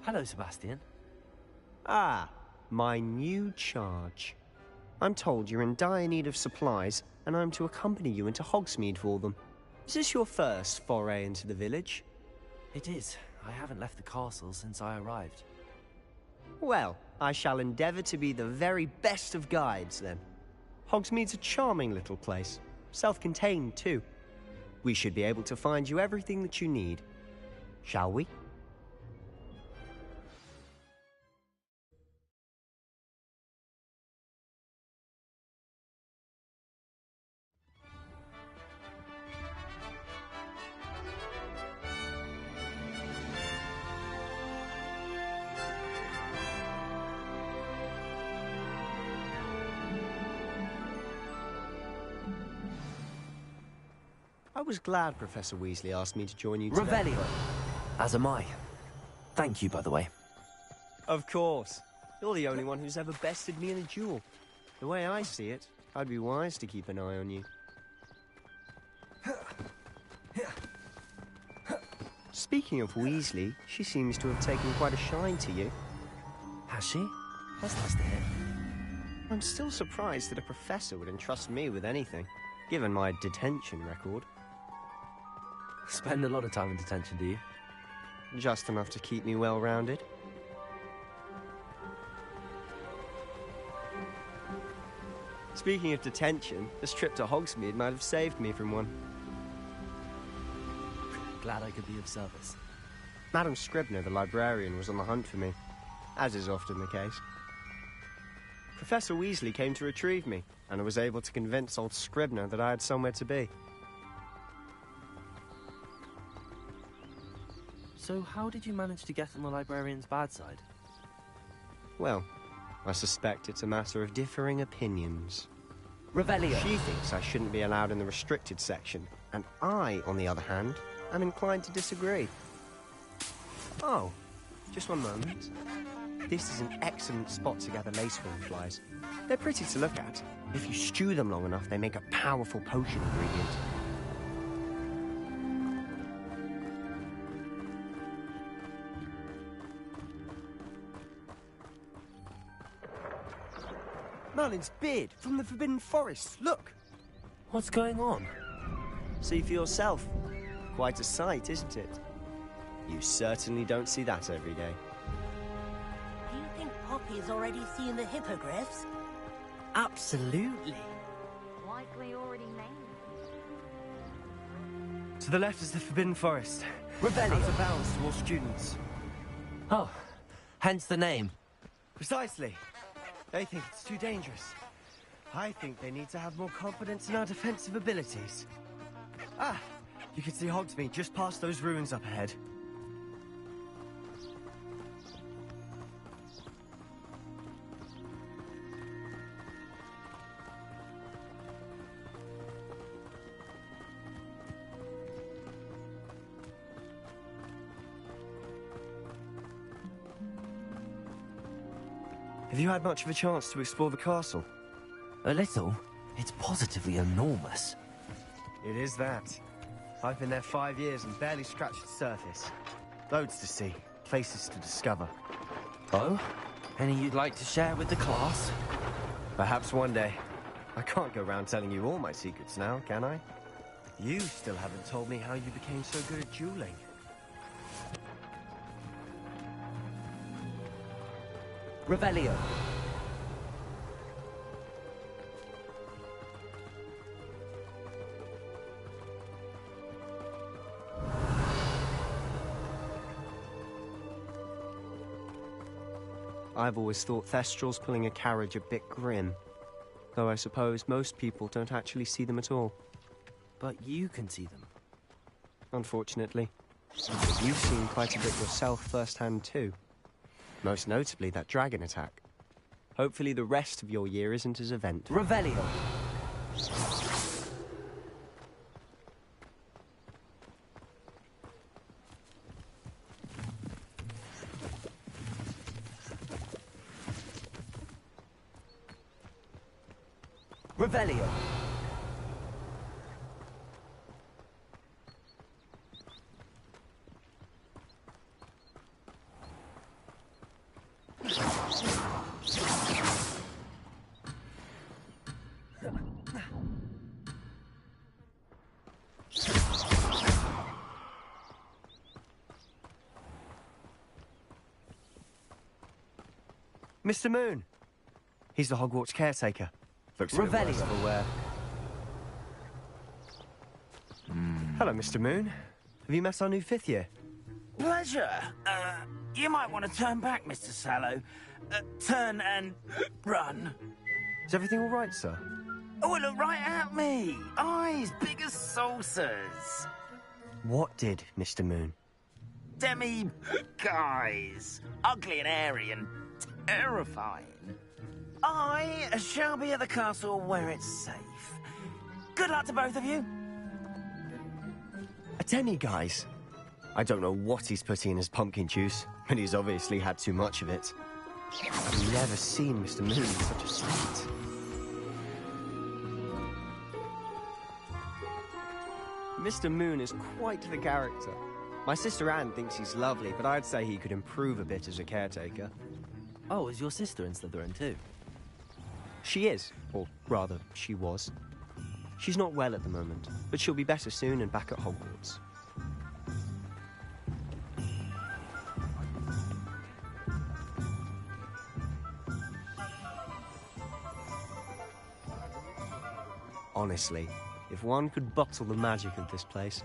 Hello, Sebastian. Ah, my new charge. I'm told you're in dire need of supplies, and I'm to accompany you into Hogsmeade for them. Is this your first foray into the village? It is. I haven't left the castle since I arrived. Well, I shall endeavour to be the very best of guides, then. Hogsmeade's a charming little place. Self-contained, too. We should be able to find you everything that you need. Shall we? I was glad Professor Weasley asked me to join you today. Revelio! As am I. Thank you, by the way. Of course. You're the only one who's ever bested me in a duel. The way I see it, I'd be wise to keep an eye on you. Speaking of Weasley, she seems to have taken quite a shine to you. Has she? That's nice to hear. I'm still surprised that a professor would entrust me with anything, given my detention record. Spend a lot of time in detention, do you? Just enough to keep me well-rounded. Speaking of detention, this trip to Hogsmeade might have saved me from one. Glad I could be of service. Madam Scribner, the librarian, was on the hunt for me, as is often the case. Professor Weasley came to retrieve me, and I was able to convince old Scribner that I had somewhere to be. So how did you manage to get on the librarian's bad side? Well, I suspect it's a matter of differing opinions. Revelio! She thinks I shouldn't be allowed in the restricted section, and I, on the other hand, am inclined to disagree. Oh, just one moment. This is an excellent spot to gather lacewing flies. They're pretty to look at. If you stew them long enough, they make a powerful potion ingredient. Merlin's beard from the Forbidden Forest. Look! What's going on? See for yourself. Quite a sight, isn't it? You certainly don't see that every day. Do you think Poppy's already seen the hippogriffs? Absolutely. Likely already named. To the left is the Forbidden Forest. Revelio! Out of bounds to all students. Oh, hence the name. Precisely. They think it's too dangerous. I think they need to have more confidence in our defensive abilities. Ah! You can see Hogsmeade just past those ruins up ahead. Have you had much of a chance to explore the castle? A little. It's positively enormous. It is that. I've been there 5 years and barely scratched the surface. Loads to see, places to discover. Oh? Any you'd like to share with the class? Perhaps one day. I can't go around telling you all my secrets now, can I? You still haven't told me how you became so good at dueling. Revelio. I've always thought Thestrals pulling a carriage a bit grim. Though I suppose most people don't actually see them at all. But you can see them. Unfortunately. But you've seen quite a bit yourself firsthand too. Most notably that dragon attack. Hopefully the rest of your year isn't as eventful. Revelio! Revelio! Mr. Moon! He's the Hogwarts caretaker. Looks a bit worse for wear. Hello, Mr. Moon. Have you met our new 5th year? Pleasure. You might want to turn back, Mr. Sallow. Turn and run. Is everything all right, sir? Oh, look right at me. Eyes big as saucers. What did, Mr. Moon? Guys. Ugly and airy and terrifying. I shall be at the castle where it's safe. Good luck to both of you. A demi-guise? I don't know what he's putting in his pumpkin juice, but he's obviously had too much of it. I've never seen Mr. Moon in such a state. Mr. Moon is quite the character. My sister Anne thinks he's lovely, but I'd say he could improve a bit as a caretaker. Oh, is your sister in Slytherin too? She is, or rather, she was. She's not well at the moment, but she'll be better soon and back at Hogwarts. Honestly, if one could bottle the magic of this place.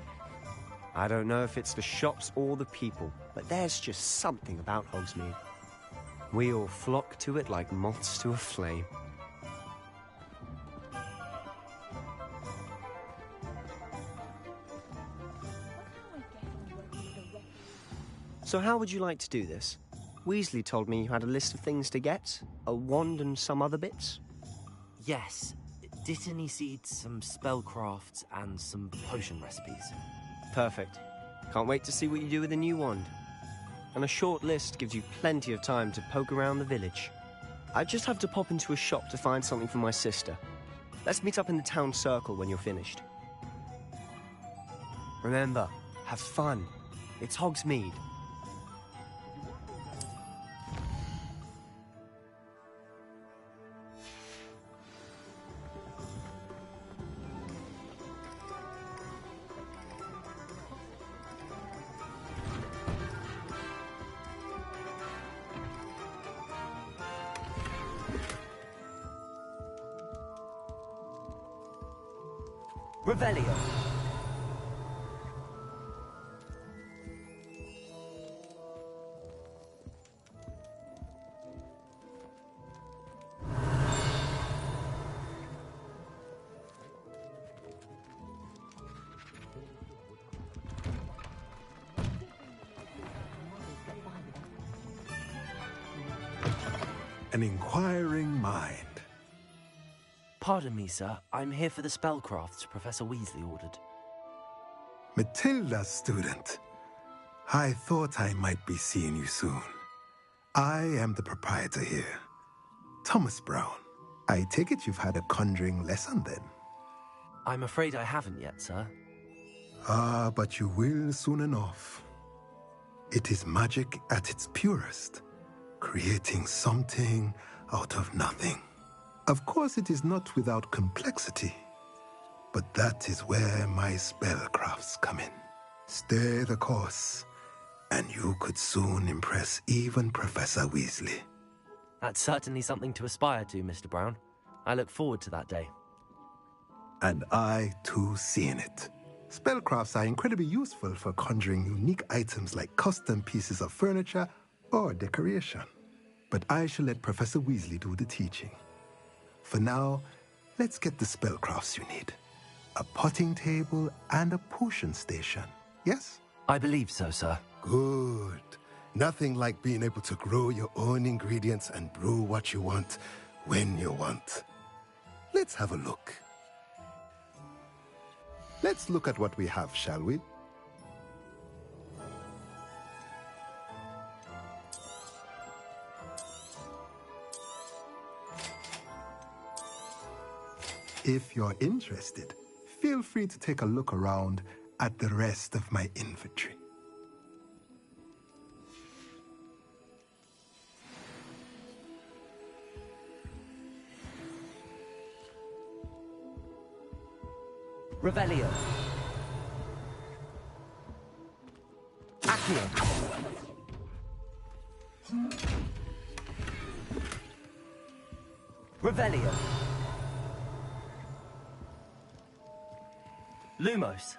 I don't know if it's the shops or the people, but there's just something about Hogsmeade. We all flock to it like moths to a flame. So how would you like to do this? Weasley told me you had a list of things to get, a wand and some other bits. Yes. Dittany seeds, some spellcrafts, and some potion recipes. Perfect. Can't wait to see what you do with the new wand. And a short list gives you plenty of time to poke around the village. I just have to pop into a shop to find something for my sister. Let's meet up in the town circle when you're finished. Remember, have fun. It's Hogsmeade. Revelio. An inquiring mind. Pardon me, sir. I'm here for the spellcrafts Professor Weasley ordered. Matilda, student. I thought I might be seeing you soon. I am the proprietor here, Thomas Brown. I take it you've had a conjuring lesson then? I'm afraid I haven't yet, sir. Ah, but you will soon enough. It is magic at its purest, creating something out of nothing. Of course, it is not without complexity, but that is where my spellcrafts come in. Stay the course, and you could soon impress even Professor Weasley. That's certainly something to aspire to, Mr. Brown. I look forward to that day. And I, too, seeing it. Spellcrafts are incredibly useful for conjuring unique items like custom pieces of furniture or decoration. But I shall let Professor Weasley do the teaching. For now, let's get the spellcrafts you need. A potting table and a potion station, yes? I believe so, sir. Good. Nothing like being able to grow your own ingredients and brew what you want when you want. Let's have a look. Let's look at what we have, shall we? If you're interested, feel free to take a look around at the rest of my inventory. Revelio. Accio. Revelio. Lumos.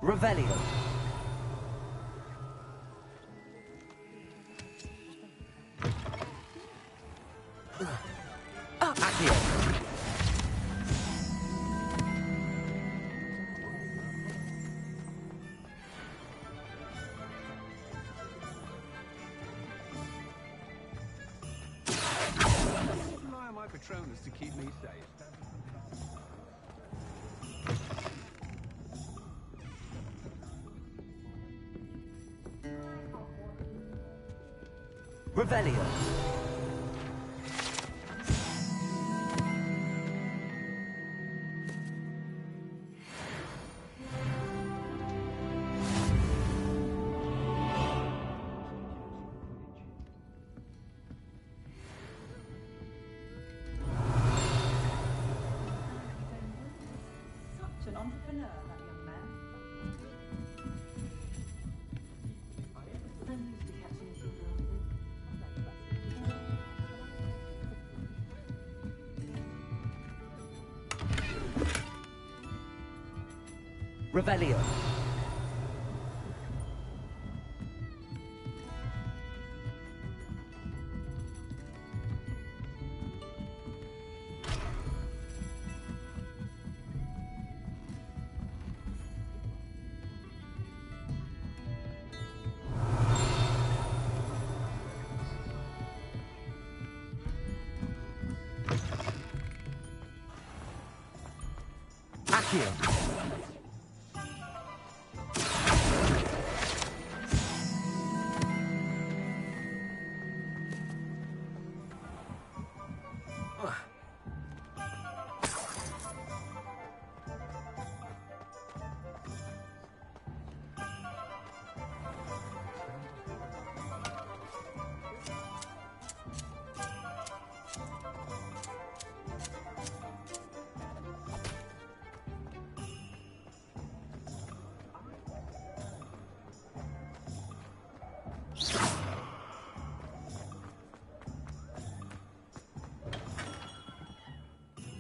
Revelio. Accio. Rely on my Patronus to keep me safe. Revelio. Such an entrepreneur, that young man. I'm used to catching people. Revelio. Accio.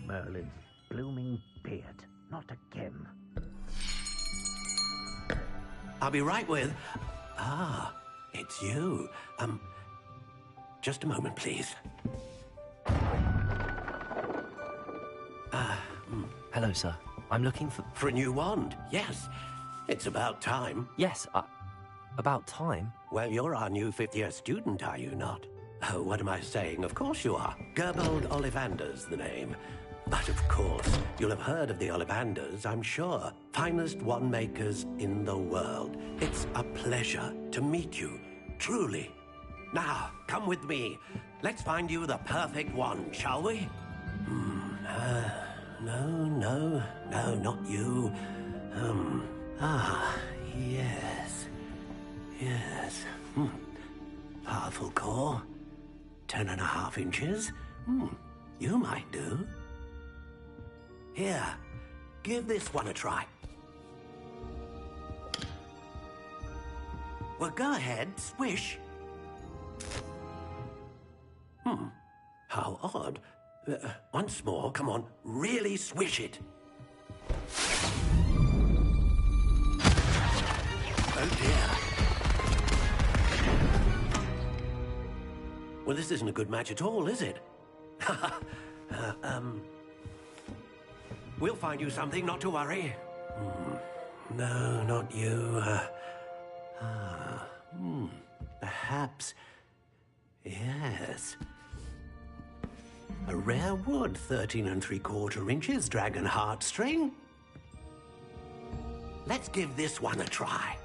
Merlin's blooming beard. Not again. I'll be right with... Ah, it's you. Just a moment, please. Hello, sir. I'm looking for... For a new wand, yes. It's about time. Yes, about time? Well, you're our new fifth-year student, are you not? Oh, what am I saying? Of course you are. Gerbold Ollivander's the name. But of course, you'll have heard of the Ollivanders, I'm sure. Finest wand makers in the world. It's a pleasure to meet you, truly. Now, come with me. Let's find you the perfect wand, shall we? No, not you. Yes. Powerful core. 10.5 inches. You might do. Here, give this one a try. Well, go ahead, swish. How odd. Once more, come on, really swish it. Oh dear. Well, this isn't a good match at all, is it? We'll find you something, not to worry. No, not you. Perhaps... Yes. A rare wood, 13 3/4 inches, dragon heartstring. Let's give this one a try.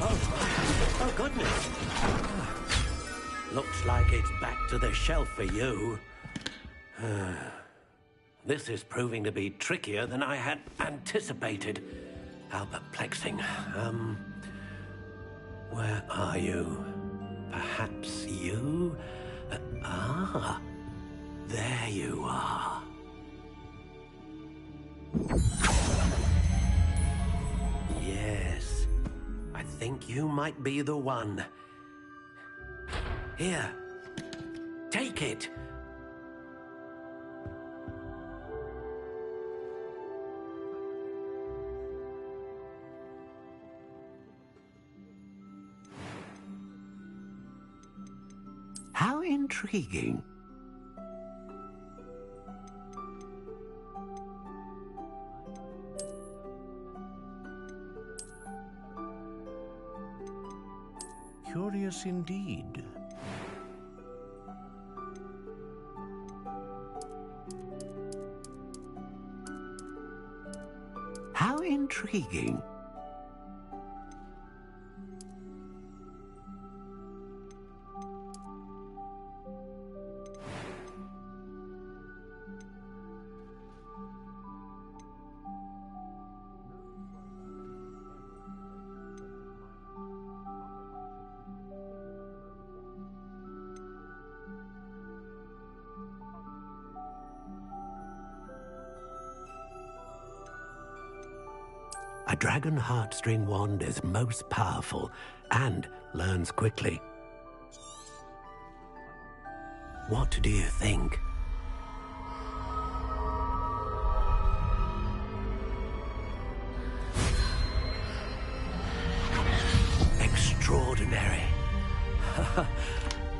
Oh, goodness. Looks like it's back to the shelf for you. This is proving to be trickier than I had anticipated. How perplexing. Where are you? Perhaps you? There you are. think you might be the one. Here, take it. How intriguing. Curious indeed. How intriguing. A dragon heartstring wand is most powerful and learns quickly. What do you think? Extraordinary.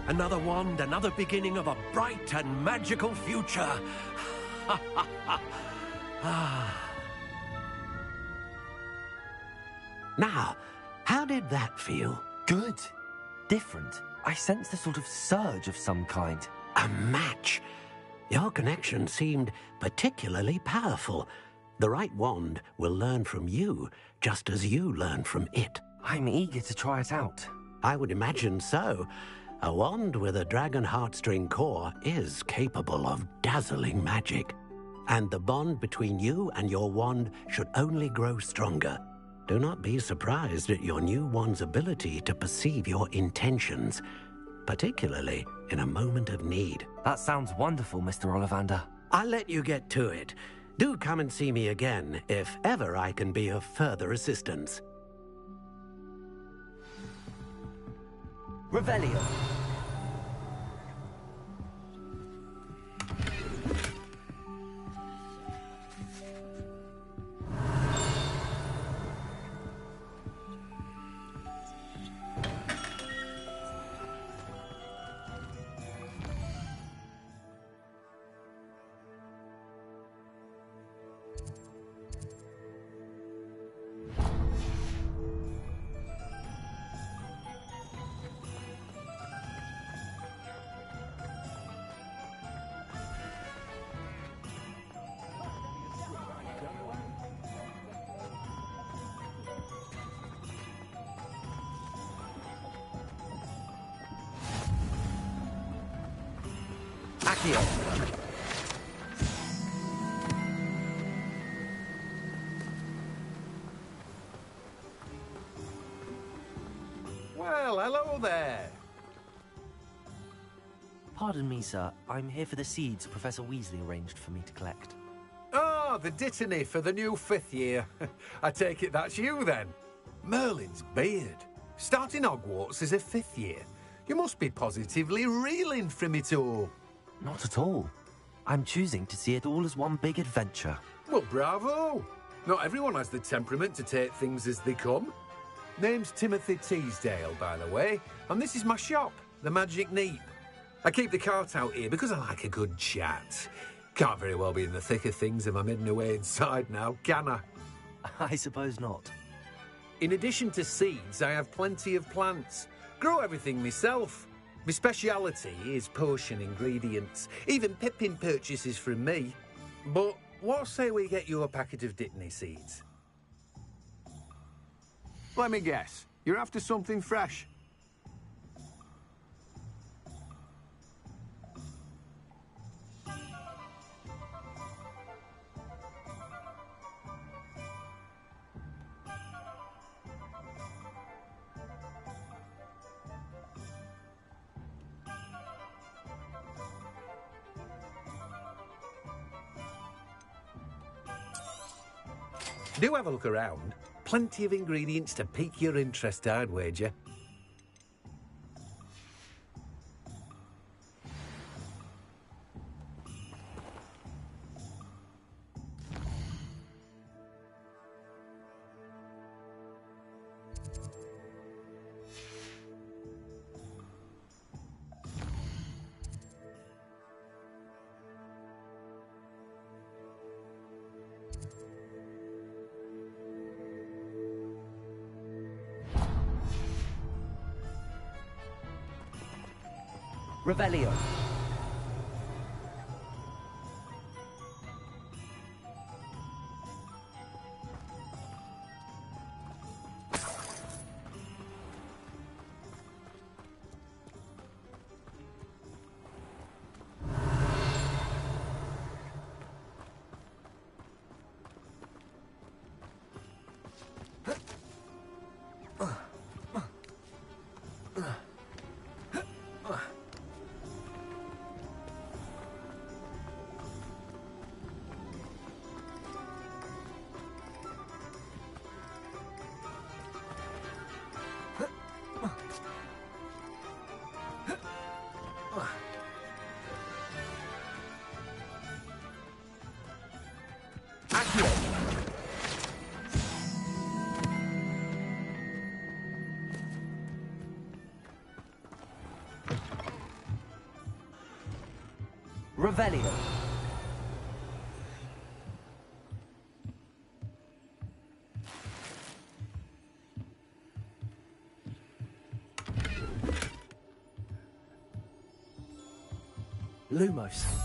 Another wand, another beginning of a bright and magical future. Now, how did that feel? Good. Different. I sensed a sort of surge of some kind. A match. Your connection seemed particularly powerful. The right wand will learn from you, just as you learn from it. I'm eager to try it out. I would imagine so. A wand with a dragon heartstring core is capable of dazzling magic. And the bond between you and your wand should only grow stronger. Do not be surprised at your new wand's ability to perceive your intentions, particularly in a moment of need. That sounds wonderful, Mr. Ollivander. I'll let you get to it. Do come and see me again if ever I can be of further assistance. Revelio. Accio. Well, hello there. Pardon me, sir. I'm here for the seeds Professor Weasley arranged for me to collect. Ah, the Dittany for the new 5th year. I take it that's you, then. Merlin's beard. Starting Hogwarts as a 5th year. You must be positively reeling from it all. Not at all. I'm choosing to see it all as one big adventure. Well, bravo. Not everyone has the temperament to take things as they come. Name's Timothy Teasdale, by the way, and this is my shop, the Magic Neep. I keep the cart out here because I like a good chat. Can't very well be in the thick of things if I'm hidden away inside now, can I? I suppose not. In addition to seeds, I have plenty of plants. Grow everything myself. My speciality is potion ingredients. Even Pippin purchases from me. But what say we get you a packet of Dittany seeds? Let me guess. You're after something fresh. Do have a look around. plenty of ingredients to pique your interest, I'd wager. Revelio. Revelio. Lumos.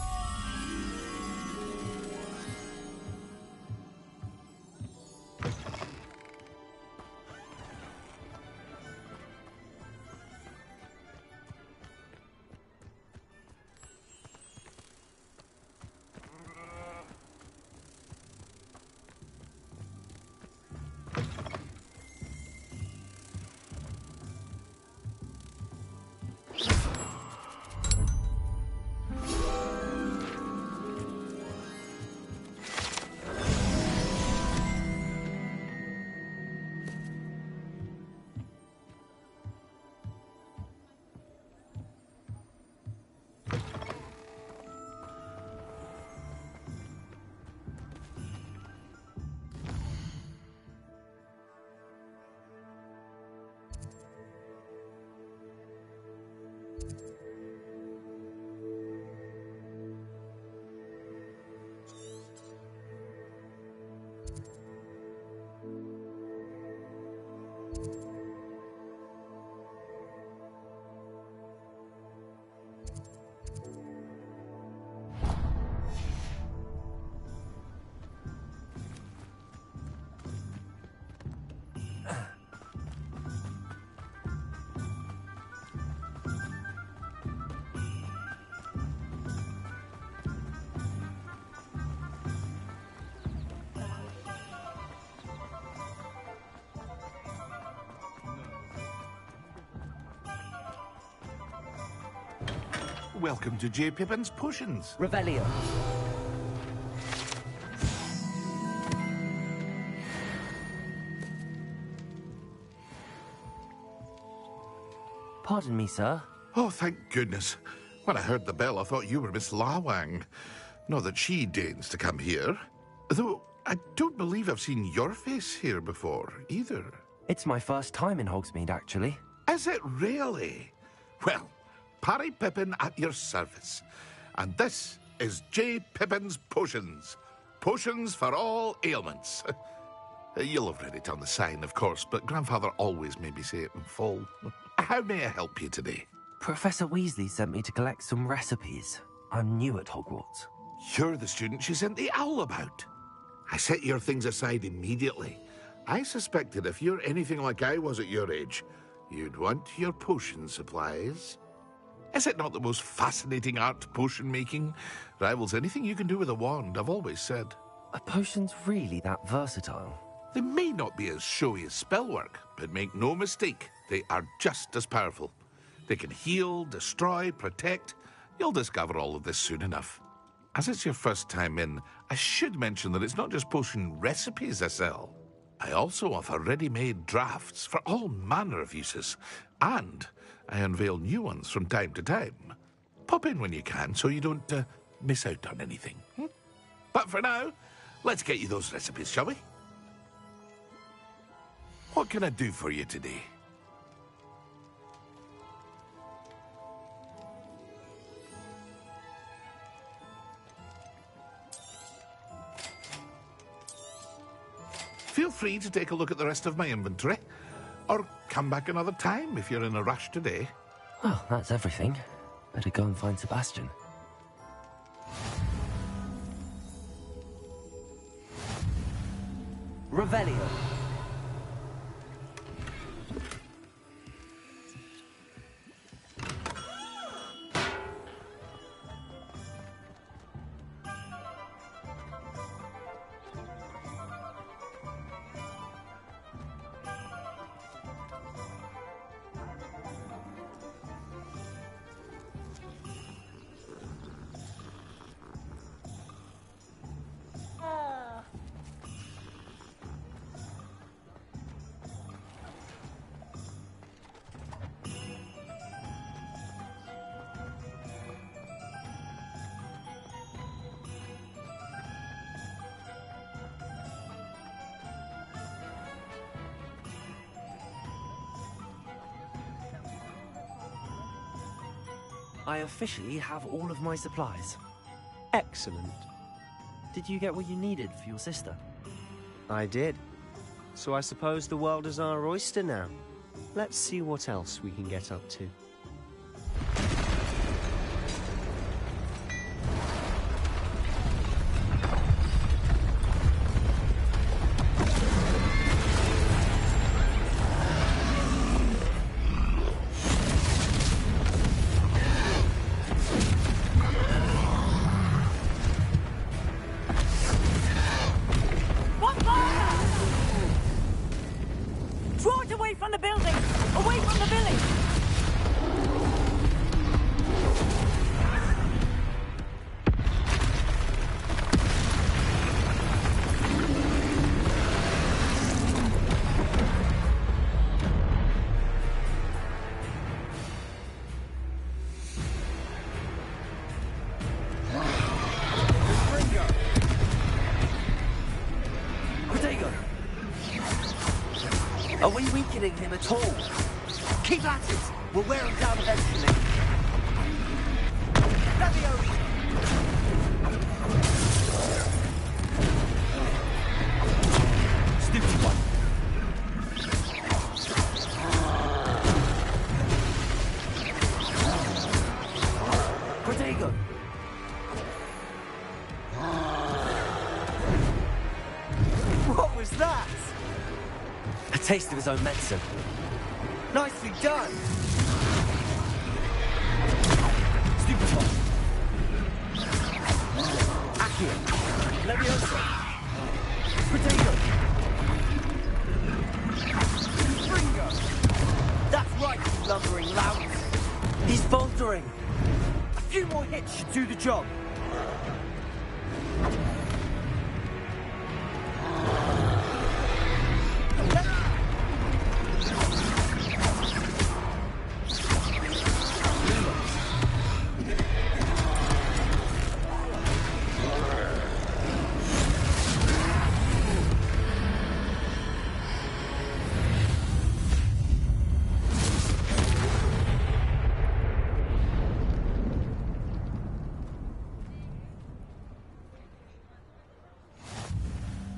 Welcome to J. Pippin's Potions. Revelio. Pardon me, sir. Oh, thank goodness. When I heard the bell, I thought you were Miss Lawang. Not that she deigns to come here. Though, I don't believe I've seen your face here before, either. It's my first time in Hogsmeade, actually. Is it really? Well, Parry Pippin at your service. And this is J. Pippin's Potions. Potions for all ailments. You'll have read it on the sign, of course, but Grandfather always made me say it in full. How may I help you today? Professor Weasley sent me to collect some recipes. I'm new at Hogwarts. You're the student she sent the owl about. I set your things aside immediately. I suspected if you're anything like I was at your age, you'd want your potion supplies. Is it not the most fascinating art, potion making? Rivals anything you can do with a wand, I've always said. Are potions really that versatile? They may not be as showy as spellwork, but make no mistake, they are just as powerful. They can heal, destroy, protect. You'll discover all of this soon enough. As it's your first time in, I should mention that it's not just potion recipes I sell. I also offer ready-made drafts for all manner of uses, and I unveil new ones from time to time. Pop in when you can so you don't miss out on anything. But for now, let's get you those recipes, shall we? What can I do for you today? Feel free to take a look at the rest of my inventory, or come back another time if you're in a rush today. Well, that's everything. Better go and find Sebastian. Revelio. I officially have all of my supplies. Excellent. Did you get what you needed for your sister? I did. So I suppose the world is our oyster now. Let's see what else we can get up to. Are we weakening him at all? Keep at it! We'll wear him down eventually. Leviosa! Stupid one. Protego! What was that? A taste of his own medicine. Nicely done! Stupid one. Accio. Leviosa. Protego. Fringo! That's right, you lumbering lout! He's faltering. A few more hits should do the job.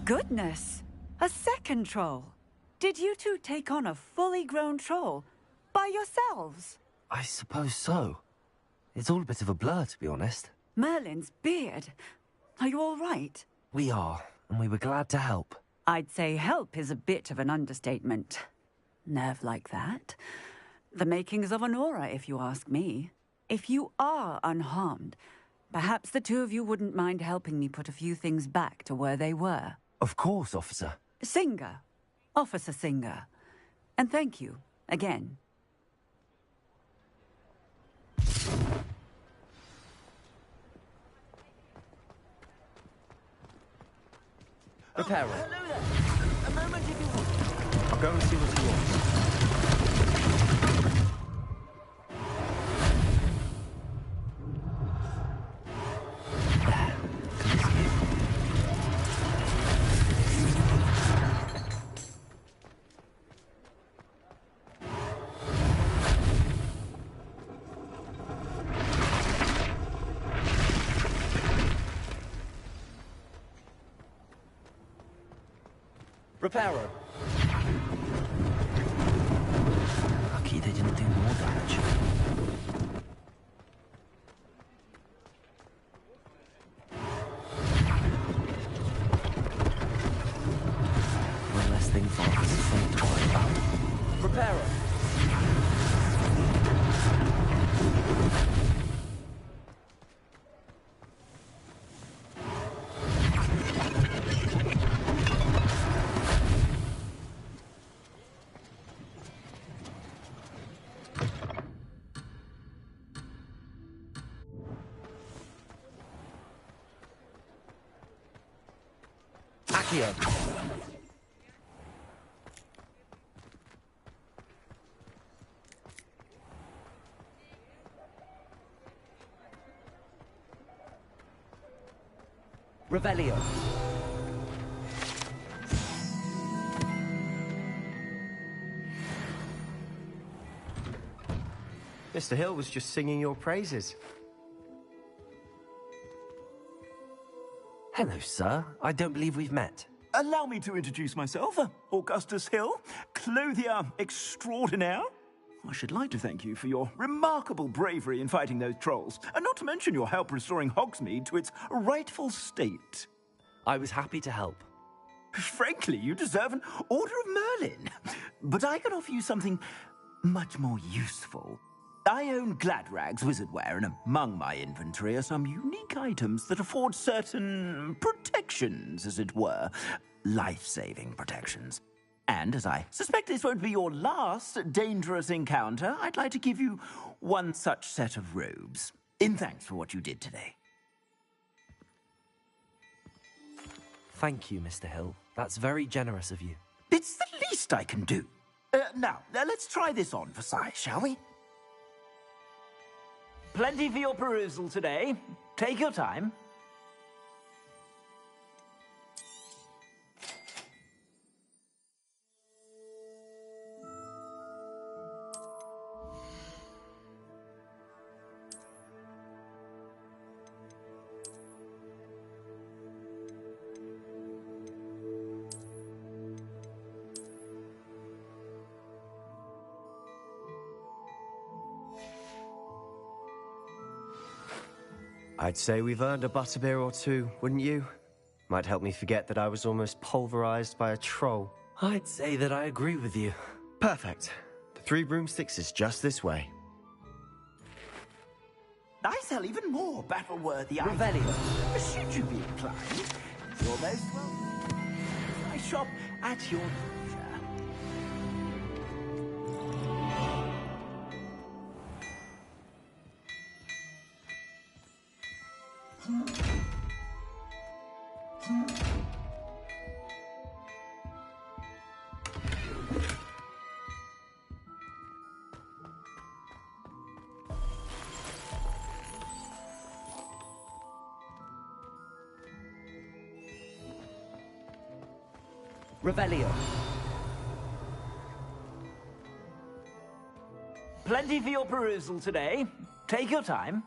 Goodness! A second troll! Did you two take on a fully grown troll? By yourselves? I suppose so. It's all a bit of a blur, to be honest. Merlin's beard. Are you all right? We are, and we were glad to help. I'd say help is a bit of an understatement. Nerve like that. The makings of an aura, if you ask me. If you are unharmed, perhaps the two of you wouldn't mind helping me put a few things back to where they were. Of course, officer. Singer. Officer Singer. And thank you, again. Apparel. A moment if you want. I'll go and see what he wants. Reparo. Lucky they didn't do more damage. One less thing for us to worry about. Reparo. Accio. Revelio. Mr. Hill was just singing your praises. Hello, sir. I don't believe we've met. Allow me to introduce myself, Augustus Hill, clothier extraordinaire. I should like to thank you for your remarkable bravery in fighting those trolls, and not to mention your help restoring Hogsmeade to its rightful state. I was happy to help. Frankly, you deserve an Order of Merlin. But I can offer you something much more useful. I own Gladrag's wizardware, and among my inventory are some unique items that afford certain protections, as it were. Life-saving protections. And as I suspect this won't be your last dangerous encounter, I'd like to give you one such set of robes, in thanks for what you did today. Thank you, Mr. Hill. That's very generous of you. It's the least I can do. Now, let's try this on for size, shall we? Plenty for your perusal today. Take your time. I'd say we've earned a butterbeer or two, wouldn't you? Might help me forget that I was almost pulverized by a troll. I'd say that I agree with you. Perfect. The Three Broomsticks is just this way. I sell even more battle-worthy items. Revelio. Should you be inclined, you're most welcome. I shop at your leisure. Revelio. Plenty for your perusal today. Take your time.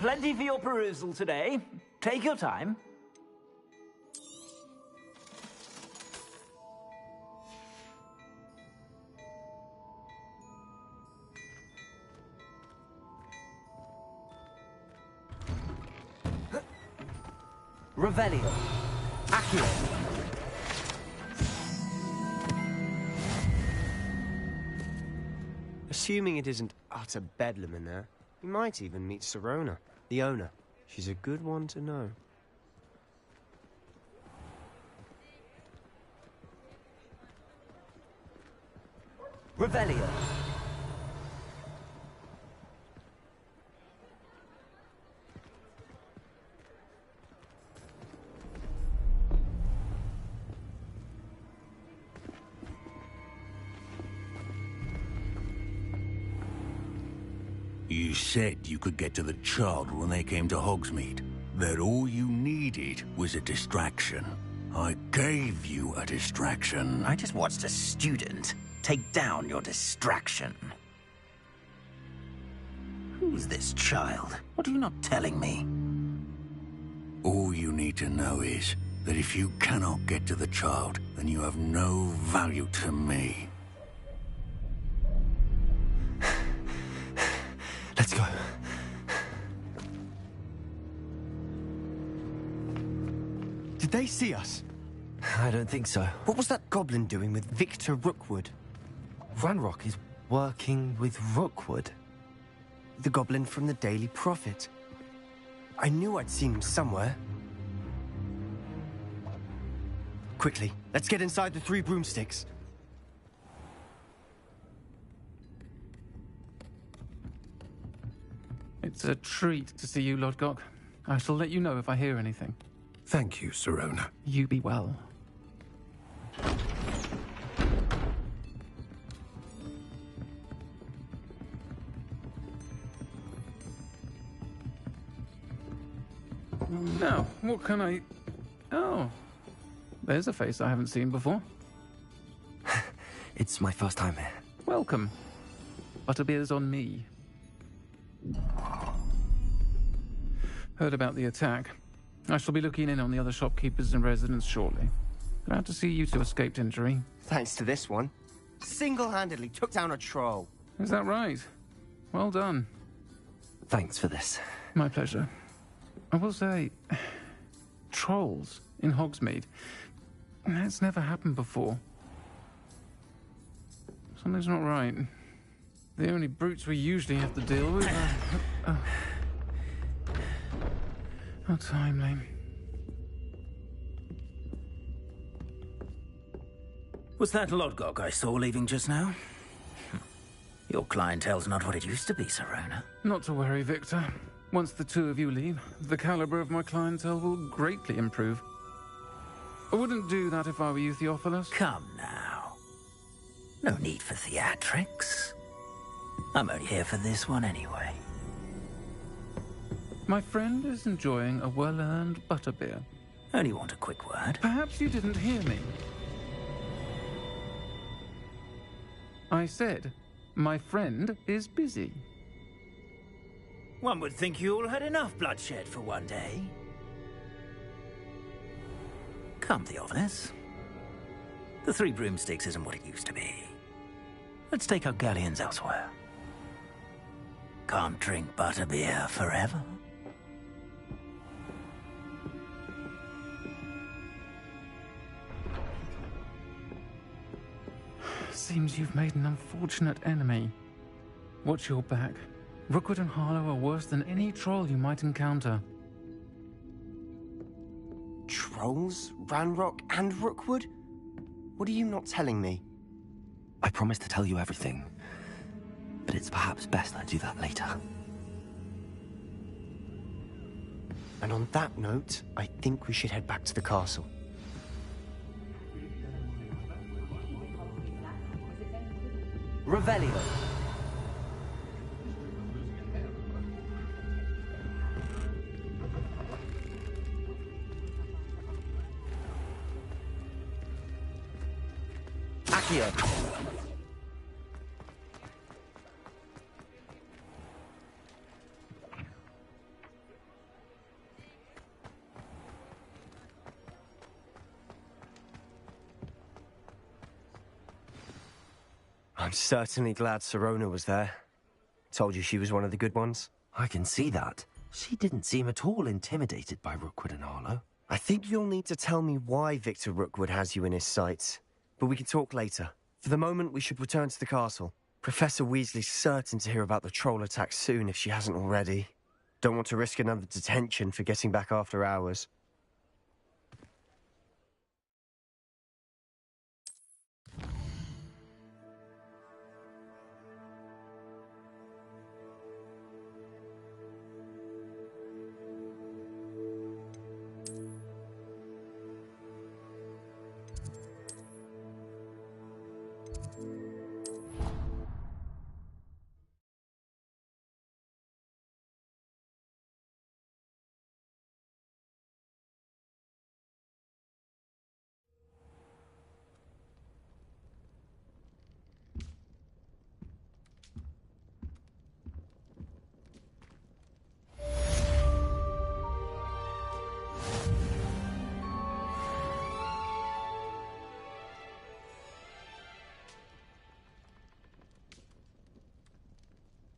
Plenty for your perusal today. Take your time. Revelio. Accio. Assuming it isn't utter bedlam in there, you might even meet Sirona, the owner. She's a good one to know. Revelio. You said you could get to the child when they came to Hogsmeade. That all you needed was a distraction. I gave you a distraction. I just watched a student take down your distraction. Who's this child? What are you not telling me? All you need to know is that if you cannot get to the child, then you have no value to me. Let's go. Did they see us? I don't think so. What was that goblin doing with Victor Rookwood? Ranrock is working with Rookwood. The goblin from the Daily Prophet. I knew I'd seen him somewhere. Quickly, let's get inside the Three Broomsticks. It's a treat to see you, Lodgok. I shall let you know if I hear anything. Thank you, Sirona. You be well. Now, what can I... Oh, there's a face I haven't seen before. It's my first time here. Welcome. Butterbeer's on me. Heard about the attack. I shall be looking in on the other shopkeepers and residents shortly. Glad to see you two escaped injury. Thanks to this one. Single-handedly took down a troll. Is that right? Well done. Thanks for this. My pleasure. I will say, trolls in Hogsmeade. That's never happened before. Something's not right. The only brutes we usually have to deal with are... How timely. Was that Lodgok I saw leaving just now? Your clientele's not what it used to be, Sirona. Not to worry, Victor. Once the two of you leave, the caliber of my clientele will greatly improve. I wouldn't do that if I were you, Theophilus. Come now. No need for theatrics. I'm only here for this one anyway. My friend is enjoying a well-earned butterbeer. Only want a quick word. Perhaps you didn't hear me. I said, my friend is busy. One would think you all had enough bloodshed for one day. Come, Theophilus. The Three Broomsticks isn't what it used to be. Let's take our galleons elsewhere. Can't drink butterbeer forever. Seems you've made an unfortunate enemy. Watch your back. Rookwood and Harlow are worse than any troll you might encounter. Trolls? Ranrock and Rookwood? What are you not telling me? I promised to tell you everything, but it's perhaps best I do that later. And on that note, I think we should head back to the castle. Revelio. Accio. I'm certainly glad Sirona was there. Told you she was one of the good ones. I can see that. She didn't seem at all intimidated by Rookwood and Harlow. I think you'll need to tell me why Victor Rookwood has you in his sights. But we can talk later. For the moment, we should return to the castle. Professor Weasley's certain to hear about the troll attack soon if she hasn't already. Don't want to risk another detention for getting back after hours.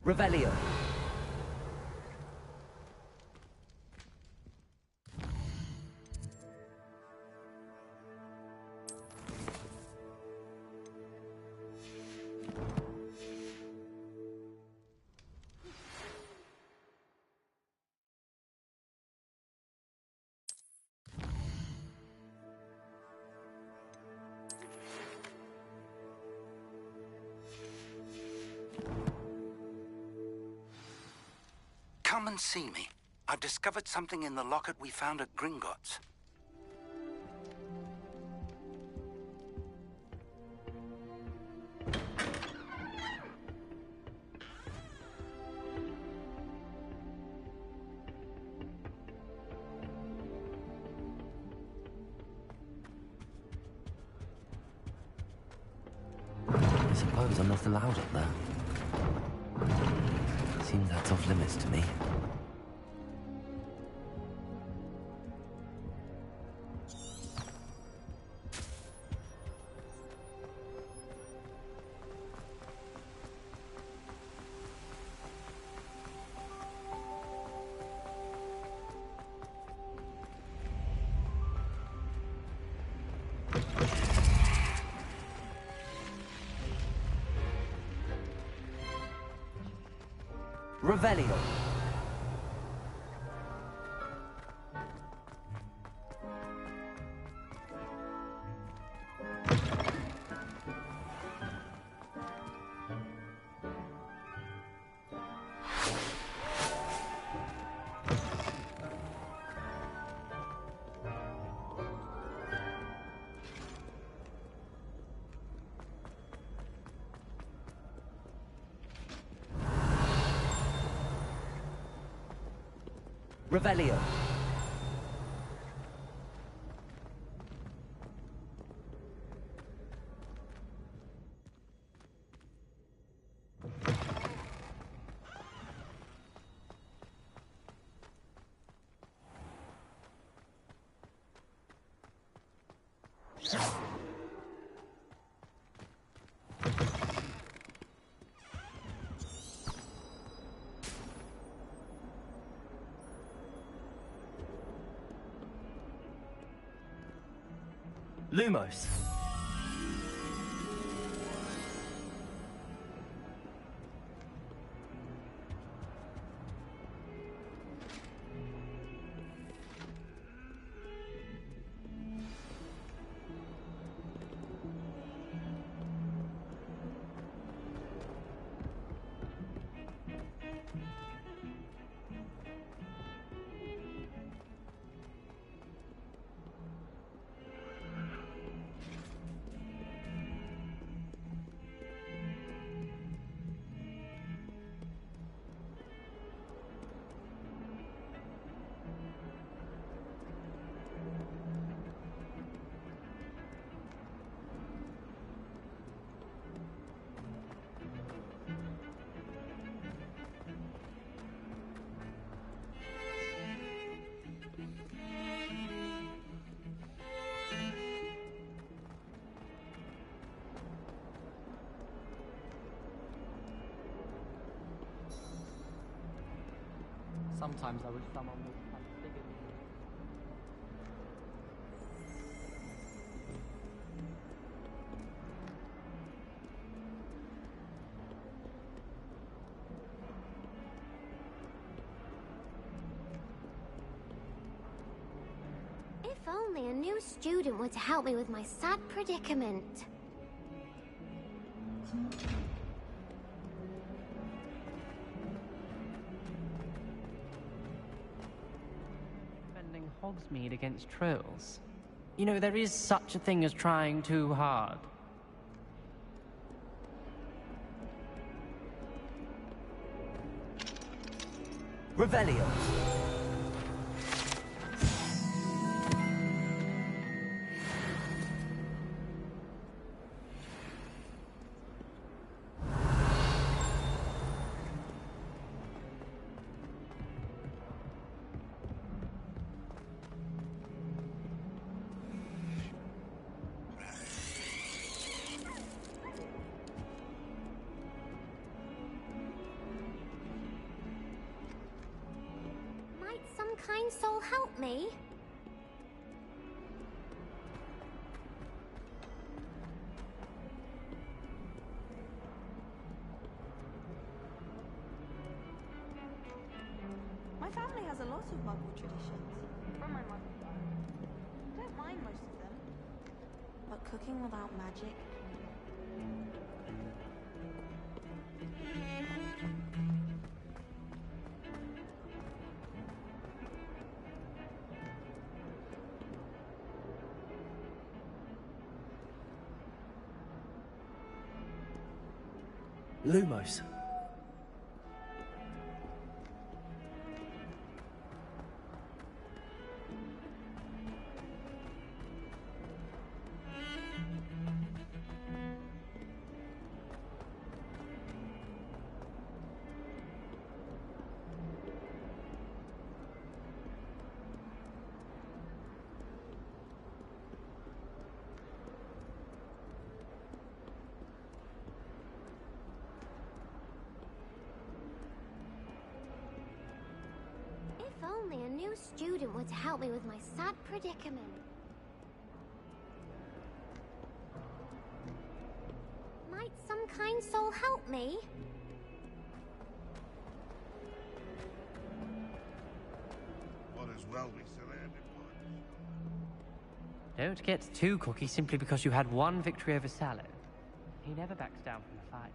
Revelio. Come and see me. I've discovered something in the locket we found at Gringotts. I suppose I'm not allowed up there. Seems that's off limits to me. Revelio. Revelio. Lumos. Sometimes I wish someone would have figured me. If only a new student were to help me with my sad predicament. Defending Hogsmeade against trolls. You know, there is such a thing as trying too hard. Revelio. Might some kind soul help me? My family has a lot of Muggle traditions. From my mother. I don't mind most of them. But cooking without magic... Lumos. If only a new student were to help me with my sad predicament. Might some kind soul help me? Might as well be surrounded by... Don't get too cocky simply because you had one victory over Sallow. He never backs down from a fight.